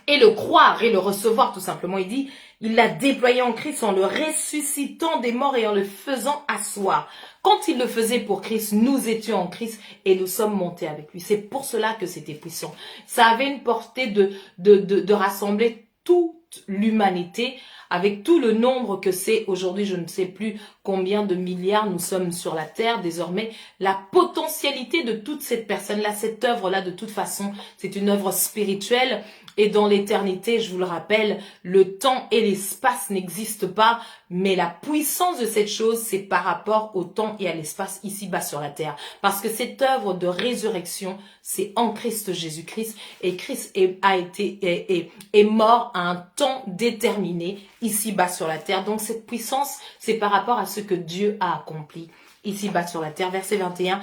et le croire et le recevoir tout simplement, il dit, il l'a déployé en Christ en le ressuscitant des morts et en le faisant asseoir. Quand il le faisait pour Christ, nous étions en Christ et nous sommes montés avec lui. C'est pour cela que c'était puissant. Ça avait une portée de rassembler toute l'humanité avec tout le nombre que c'est aujourd'hui, je ne sais plus combien de milliards nous sommes sur la terre désormais, la potentialité de toute cette personne-là, cette œuvre-là, de toute façon, c'est une œuvre spirituelle et dans l'éternité, je vous le rappelle, le temps et l'espace n'existent pas, mais la puissance de cette chose, c'est par rapport au temps et à l'espace ici-bas sur la terre. Parce que cette œuvre de résurrection, c'est en Christ Jésus-Christ et Christ est mort à un temps déterminé ici-bas sur la terre. Donc cette puissance, c'est par rapport à ce que Dieu a accompli ici-bas sur la terre. Verset 21,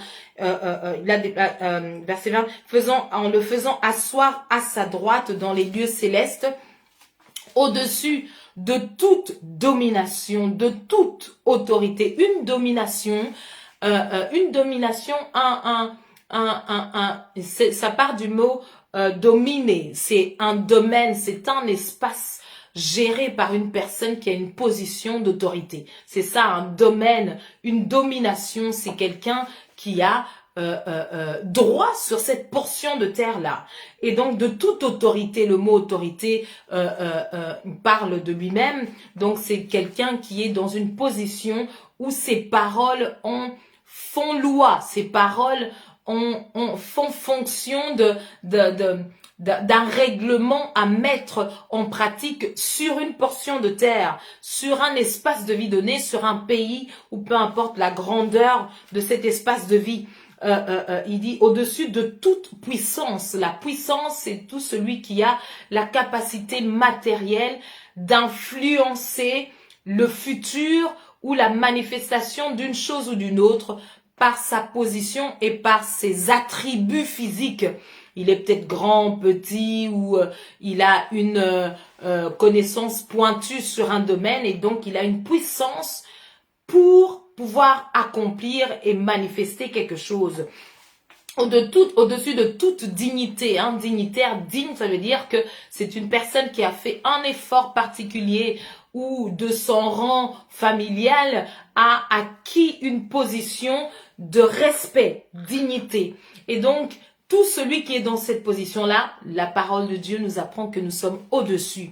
verset 20, en le faisant asseoir à sa droite dans les lieux célestes, au-dessus de toute domination, de toute autorité, une domination, ça part du mot dominer, c'est un domaine, c'est un espace géré par une personne qui a une position d'autorité. C'est ça, un domaine, une domination, c'est quelqu'un qui a droit sur cette portion de terre-là. Et donc, de toute autorité, le mot autorité parle de lui-même. Donc, c'est quelqu'un qui est dans une position où ses paroles font loi, ses paroles font fonction d'un règlement à mettre en pratique sur une portion de terre, sur un espace de vie donné, sur un pays, ou peu importe la grandeur de cet espace de vie. Il dit au-dessus de toute puissance. La puissance, c'est tout celui qui a la capacité matérielle d'influencer le futur ou la manifestation d'une chose ou d'une autre par sa position et par ses attributs physiques. Il est peut-être grand, petit, ou il a une connaissance pointue sur un domaine et donc il a une puissance pour pouvoir accomplir et manifester quelque chose. Au-dessus de toute dignité, dignitaire, digne, ça veut dire que c'est une personne qui a fait un effort particulier ou de son rang familial a acquis une position de respect, dignité. Et donc, tout celui qui est dans cette position-là, la parole de Dieu nous apprend que nous sommes au-dessus.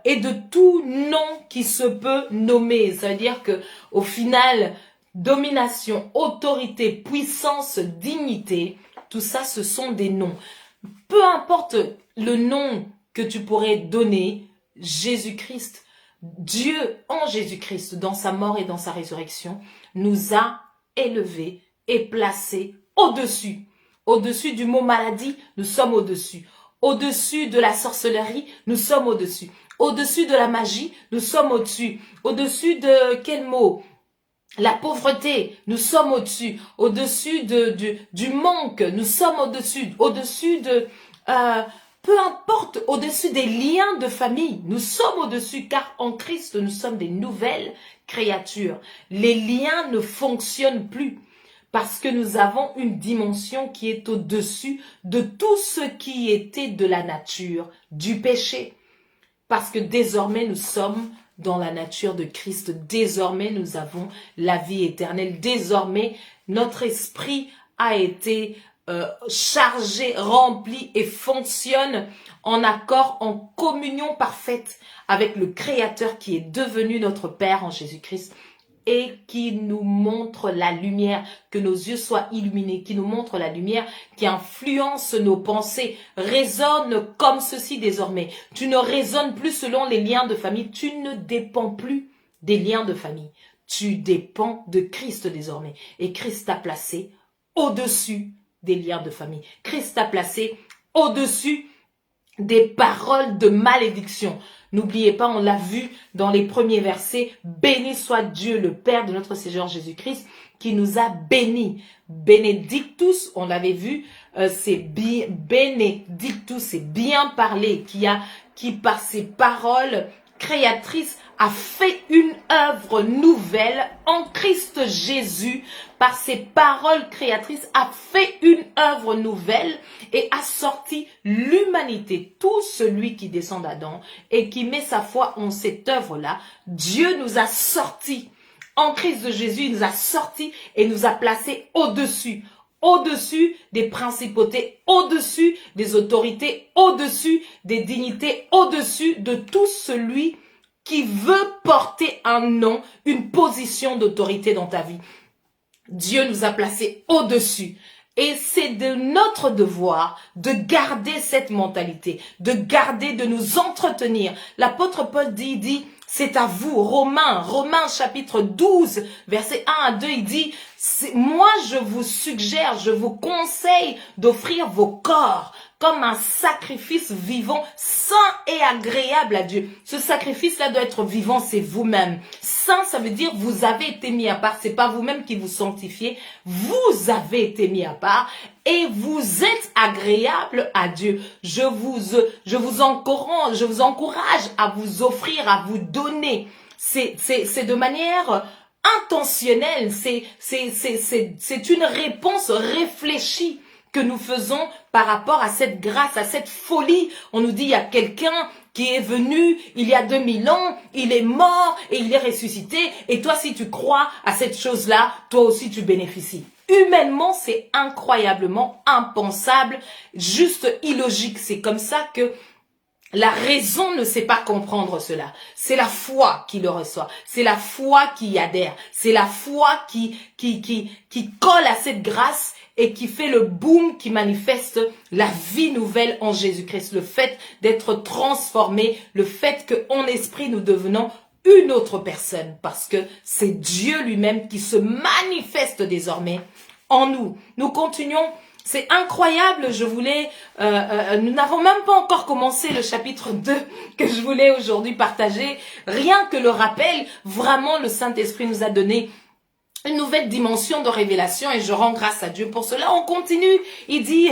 Et de tout nom qui se peut nommer. Ça veut dire que au final, domination, autorité, puissance, dignité, tout ça, ce sont des noms. Peu importe le nom que tu pourrais donner, Jésus-Christ, Dieu en Jésus-Christ, dans sa mort et dans sa résurrection, nous a élevés et placés au-dessus. Au-dessus du mot maladie, nous sommes au-dessus. Au-dessus de la sorcellerie, nous sommes au-dessus. Au-dessus de la magie, nous sommes au-dessus. Au-dessus de quel mot? la pauvreté, nous sommes au-dessus, au-dessus du manque, nous sommes au-dessus de, peu importe, au-dessus des liens de famille, nous sommes au-dessus, car en Christ, nous sommes des nouvelles créatures. Les liens ne fonctionnent plus parce que nous avons une dimension qui est au-dessus de tout ce qui était de la nature, du péché. Parce que désormais, nous sommes dans la nature de Christ. Désormais, nous avons la vie éternelle. Désormais, notre esprit a été chargé, rempli et fonctionne en accord, en communion parfaite avec le Créateur qui est devenu notre Père en Jésus-Christ et qui nous montre la lumière, que nos yeux soient illuminés, qui nous montre la lumière, qui influence nos pensées, résonne comme ceci désormais. Tu ne raisonnes plus selon les liens de famille, tu ne dépends plus des liens de famille. Tu dépends de Christ désormais. Et Christ t'a placé au-dessus des liens de famille. Christ t'a placé au-dessus des paroles de malédiction. N'oubliez pas, on l'a vu dans les premiers versets, béni soit Dieu, le Père de notre Seigneur Jésus-Christ, qui nous a bénis. Benedictus, on l'avait vu, c'est Benedictus, c'est bien parlé, qui par ses paroles créatrices a fait une œuvre nouvelle en Christ Jésus. Par ses paroles créatrices a fait une œuvre nouvelle et a sorti l'humanité, tout celui qui descend d'Adam et qui met sa foi en cette œuvre-là. Dieu nous a sortis. En Christ Jésus, il nous a sortis et nous a placés au-dessus. Au-dessus des principautés, au-dessus des autorités, au-dessus des dignités, au-dessus de tout celui qui veut porter un nom, une position d'autorité dans ta vie. Dieu nous a placés au-dessus. Et c'est de notre devoir de garder cette mentalité, de garder, de nous entretenir. L'apôtre Paul dit, c'est à vous, Romains chapitre 12, verset 1 à 2, il dit, moi je vous suggère, je vous conseille d'offrir vos corps comme un sacrifice vivant, saint et agréable à Dieu. Ce sacrifice-là doit être vivant, c'est vous-même. Saint, ça veut dire vous avez été mis à part. C'est pas vous-même qui vous sanctifiez. Vous avez été mis à part et vous êtes agréable à Dieu. Je vous encourage à vous offrir, à vous donner. C'est de manière intentionnelle. C'est une réponse réfléchie que nous faisons par rapport à cette grâce, à cette folie. On nous dit, il y a quelqu'un qui est venu il y a 2000 ans, il est mort et il est ressuscité. Et toi, si tu crois à cette chose-là, toi aussi tu bénéficies. Humainement, c'est incroyablement impensable, juste illogique. C'est comme ça que la raison ne sait pas comprendre cela. C'est la foi qui le reçoit. C'est la foi qui y adhère. C'est la foi qui colle à cette grâce et qui fait le boom, qui manifeste la vie nouvelle en Jésus-Christ. Le fait d'être transformé, le fait qu'en esprit nous devenons une autre personne parce que c'est Dieu lui-même qui se manifeste désormais en nous. Nous continuons. C'est incroyable, nous n'avons même pas encore commencé le chapitre 2 que je voulais aujourd'hui partager. Rien que le rappel, vraiment le Saint-Esprit nous a donné une nouvelle dimension de révélation et je rends grâce à Dieu pour cela. On continue, il dit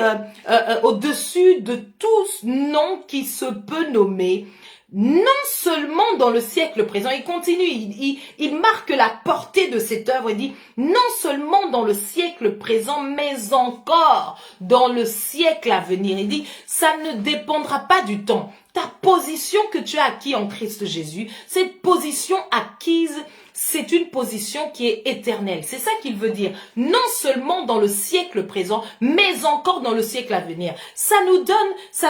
au-dessus de tout nom qui se peut nommer, non seulement dans le siècle présent, il continue, il marque la portée de cette œuvre, il dit non seulement dans le siècle présent, mais encore dans le siècle à venir. Il dit, ça ne dépendra pas du temps. Ta position que tu as acquise en Christ Jésus, cette position acquise, c'est une position qui est éternelle. C'est ça qu'il veut dire. Non seulement dans le siècle présent, mais encore dans le siècle à venir. Ça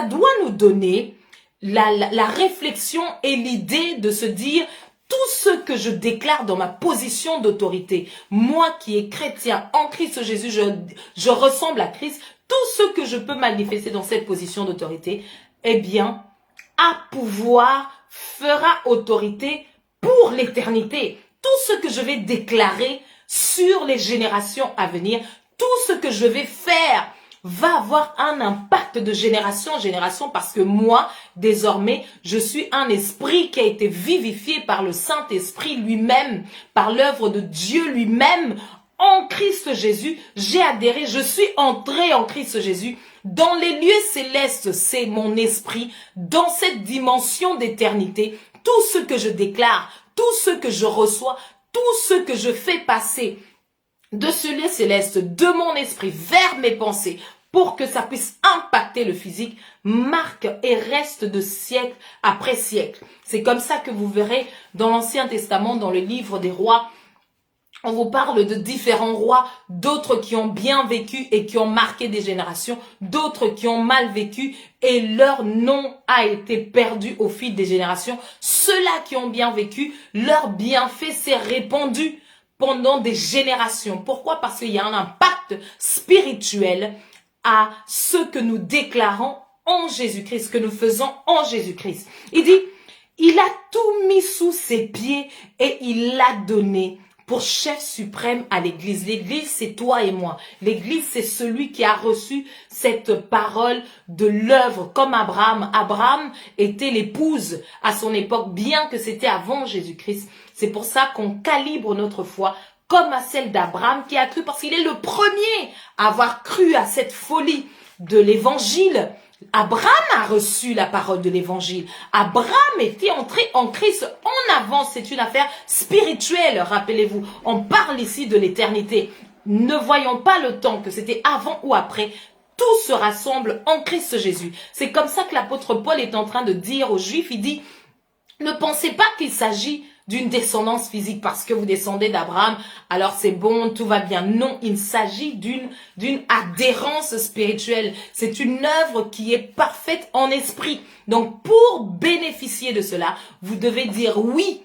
doit nous donner la réflexion et l'idée de se dire tout ce que je déclare dans ma position d'autorité, moi qui est chrétien en Christ Jésus, je ressemble à Christ, tout ce que je peux manifester dans cette position d'autorité, eh bien, à pouvoir fera autorité pour l'éternité. Tout ce que je vais déclarer sur les générations à venir, tout ce que je vais faire va avoir un impact de génération en génération parce que moi, désormais, je suis un esprit qui a été vivifié par le Saint-Esprit lui-même, par l'œuvre de Dieu lui-même. En Christ Jésus, j'ai adhéré, je suis entré en Christ Jésus. Dans les lieux célestes, c'est mon esprit. Dans cette dimension d'éternité, tout ce que je déclare, tout ce que je reçois, tout ce que je fais passer de ce lieu céleste, de mon esprit vers mes pensées, pour que ça puisse impacter le physique, marque et reste de siècle après siècle. C'est comme ça que vous verrez dans l'Ancien Testament, dans le livre des rois, on vous parle de différents rois, d'autres qui ont bien vécu et qui ont marqué des générations, d'autres qui ont mal vécu et leur nom a été perdu au fil des générations. Ceux-là qui ont bien vécu, leur bienfait s'est répandu pendant des générations. Pourquoi? Parce qu'il y a un impact spirituel à ce que nous déclarons en Jésus-Christ, ce que nous faisons en Jésus-Christ. Il dit, il a tout mis sous ses pieds et il l'a donné pour chef suprême à l'Église. L'Église, c'est toi et moi. L'Église, c'est celui qui a reçu cette parole de l'œuvre, comme Abraham. Abraham était l'épouse à son époque, bien que c'était avant Jésus-Christ. C'est pour ça qu'on calibre notre foi comme à celle d'Abraham qui a cru, parce qu'il est le premier à avoir cru à cette folie de l'Évangile. Abraham a reçu la parole de l'évangile. Abraham était entré en Christ en avance. C'est une affaire spirituelle, rappelez-vous. On parle ici de l'éternité. Ne voyons pas le temps que c'était avant ou après. Tout se rassemble en Christ Jésus. C'est comme ça que l'apôtre Paul est en train de dire aux Juifs. Il dit, ne pensez pas qu'il s'agit d'une descendance physique parce que vous descendez d'Abraham, alors c'est bon, tout va bien. Non, il s'agit d'une adhérence spirituelle. C'est une œuvre qui est parfaite en esprit. Donc, pour bénéficier de cela, vous devez dire oui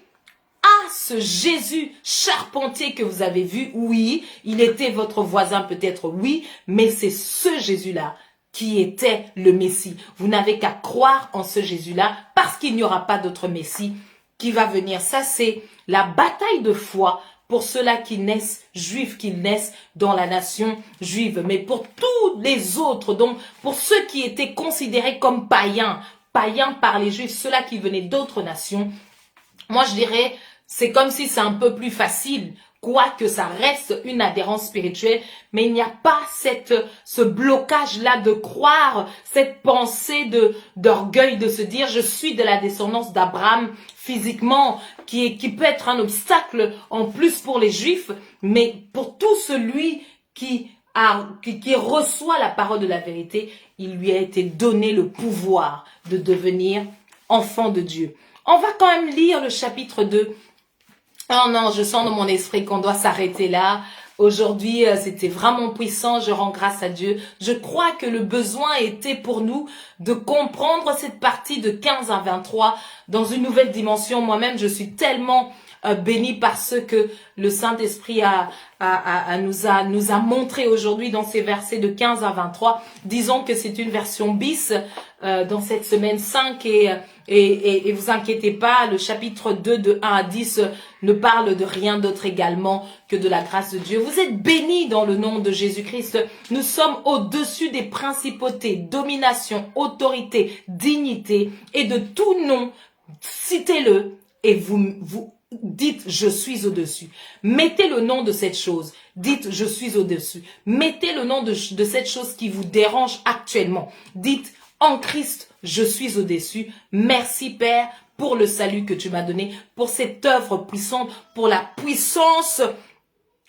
à ce Jésus charpentier que vous avez vu. Oui, il était votre voisin peut-être, oui, mais c'est ce Jésus-là qui était le Messie. Vous n'avez qu'à croire en ce Jésus-là parce qu'il n'y aura pas d'autre Messie qui va venir. Ça, c'est la bataille de foi pour ceux-là qui naissent juifs, qui naissent dans la nation juive. Mais pour tous les autres, donc pour ceux qui étaient considérés comme païens par les juifs, ceux-là qui venaient d'autres nations, moi je dirais, c'est comme si c'est un peu plus facile, quoique ça reste une adhérence spirituelle, mais il n'y a pas ce blocage-là de croire, cette pensée d'orgueil de se dire je suis de la descendance d'Abraham physiquement, qui peut être un obstacle en plus pour les Juifs, mais pour tout celui qui reçoit la parole de la vérité, il lui a été donné le pouvoir de devenir enfant de Dieu. On va quand même lire le chapitre 2. Oh non, je sens dans mon esprit qu'on doit s'arrêter là. Aujourd'hui, c'était vraiment puissant. Je rends grâce à Dieu. Je crois que le besoin était pour nous de comprendre cette partie de 15 à 23 dans une nouvelle dimension. Moi-même, je suis tellement bénie par ce que le Saint-Esprit nous a montré aujourd'hui dans ces versets de 15 à 23. Disons que c'est une version bis dans cette semaine 5 et vous inquiétez pas, le chapitre 2 de 1 à 10 ne parle de rien d'autre également que de la grâce de Dieu. Vous êtes bénis dans le nom de Jésus-Christ. Nous sommes au-dessus des principautés, domination, autorité, dignité et de tout nom. Citez-le et vous dites je suis au-dessus. Mettez le nom de cette chose. Dites je suis au-dessus. Mettez le nom de cette chose qui vous dérange actuellement. Dites en Christ, je suis au-dessus. Merci Père pour le salut que tu m'as donné, pour cette œuvre puissante, pour la puissance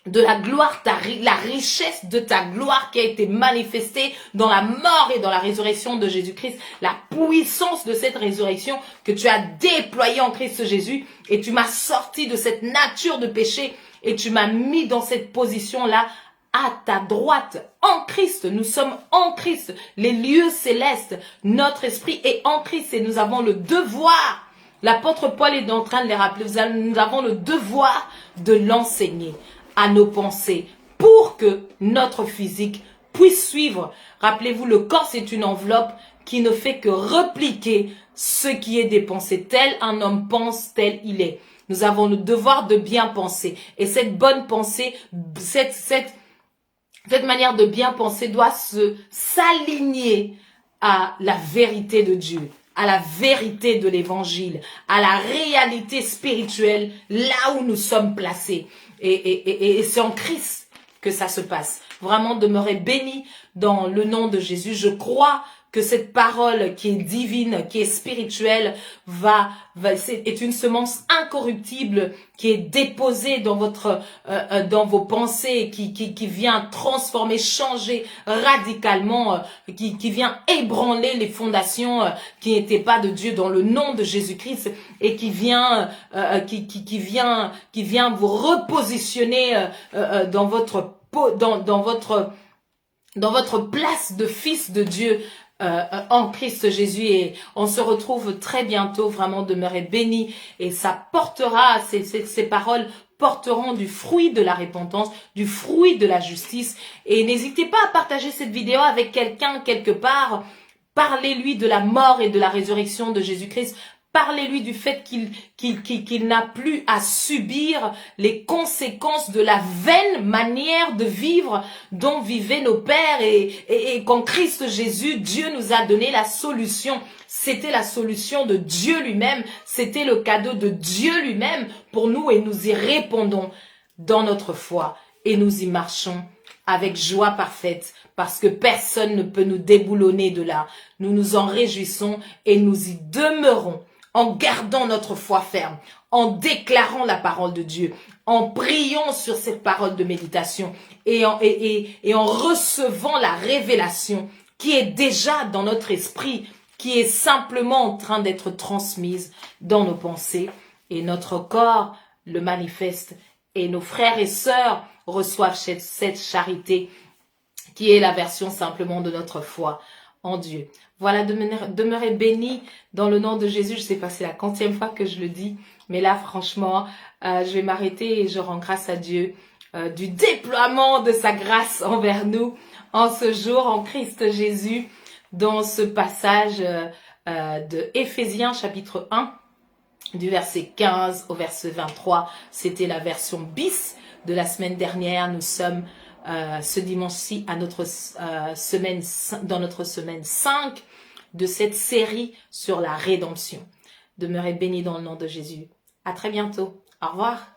de la gloire, la richesse de ta gloire qui a été manifestée dans la mort et dans la résurrection de Jésus-Christ, la puissance de cette résurrection que tu as déployée en Christ Jésus et tu m'as sorti de cette nature de péché et tu m'as mis dans cette position-là à ta droite, en Christ. Nous sommes en Christ, les lieux célestes, notre esprit est en Christ et nous avons le devoir, l'apôtre Paul est en train de les rappeler, nous avons le devoir de l'enseigner à nos pensées pour que notre physique puisse suivre. Rappelez-vous, le corps c'est une enveloppe qui ne fait que repliquer ce qui est des pensées. Tel un homme pense, tel il est. Nous avons le devoir de bien penser. Et cette bonne pensée, cette manière de bien penser doit s'aligner à la vérité de Dieu, à la vérité de l'évangile, à la réalité spirituelle, là où nous sommes placés. Et c'est en Christ que ça se passe. Vraiment demeurer béni dans le nom de Jésus. Je crois que cette parole qui est divine, qui est spirituelle, est une semence incorruptible qui est déposée dans dans vos pensées, qui vient transformer, changer radicalement, qui vient ébranler les fondations qui n'étaient pas de Dieu dans le nom de Jésus-Christ et qui vient vous repositionner dans votre place de fils de Dieu en Christ Jésus, et on se retrouve très bientôt. Vraiment demeurez bénis, et ça portera, ces paroles porteront du fruit de la repentance, du fruit de la justice. Et n'hésitez pas à partager cette vidéo avec quelqu'un quelque part. Parlez-lui de la mort et de la résurrection de Jésus-Christ. Parlez-lui du fait qu'il n'a plus à subir les conséquences de la vaine manière de vivre dont vivaient nos pères, et qu'en Christ Jésus, Dieu nous a donné la solution. C'était la solution de Dieu lui-même, c'était le cadeau de Dieu lui-même pour nous, et nous y répondons dans notre foi et nous y marchons avec joie parfaite, parce que personne ne peut nous déboulonner de là. Nous nous en réjouissons et nous y demeurons en gardant notre foi ferme, en déclarant la parole de Dieu, en priant sur cette parole de méditation et en recevant la révélation qui est déjà dans notre esprit, qui est simplement en train d'être transmise dans nos pensées, et notre corps le manifeste, et nos frères et sœurs reçoivent cette charité qui est la version simplement de notre foi en Dieu. Voilà, demeurez bénis dans le nom de Jésus. Je sais pas, c'est la 40e fois que je le dis, mais là, franchement, je vais m'arrêter et je rends grâce à Dieu du déploiement de sa grâce envers nous en ce jour, en Christ Jésus, dans ce passage de Éphésiens chapitre 1, du verset 15 au verset 23. C'était la version bis de la semaine dernière. Nous sommes ce dimanche-ci à notre dans notre semaine 5 de cette série sur la rédemption. Demeurez bénis dans le nom de Jésus. À très bientôt. Au revoir.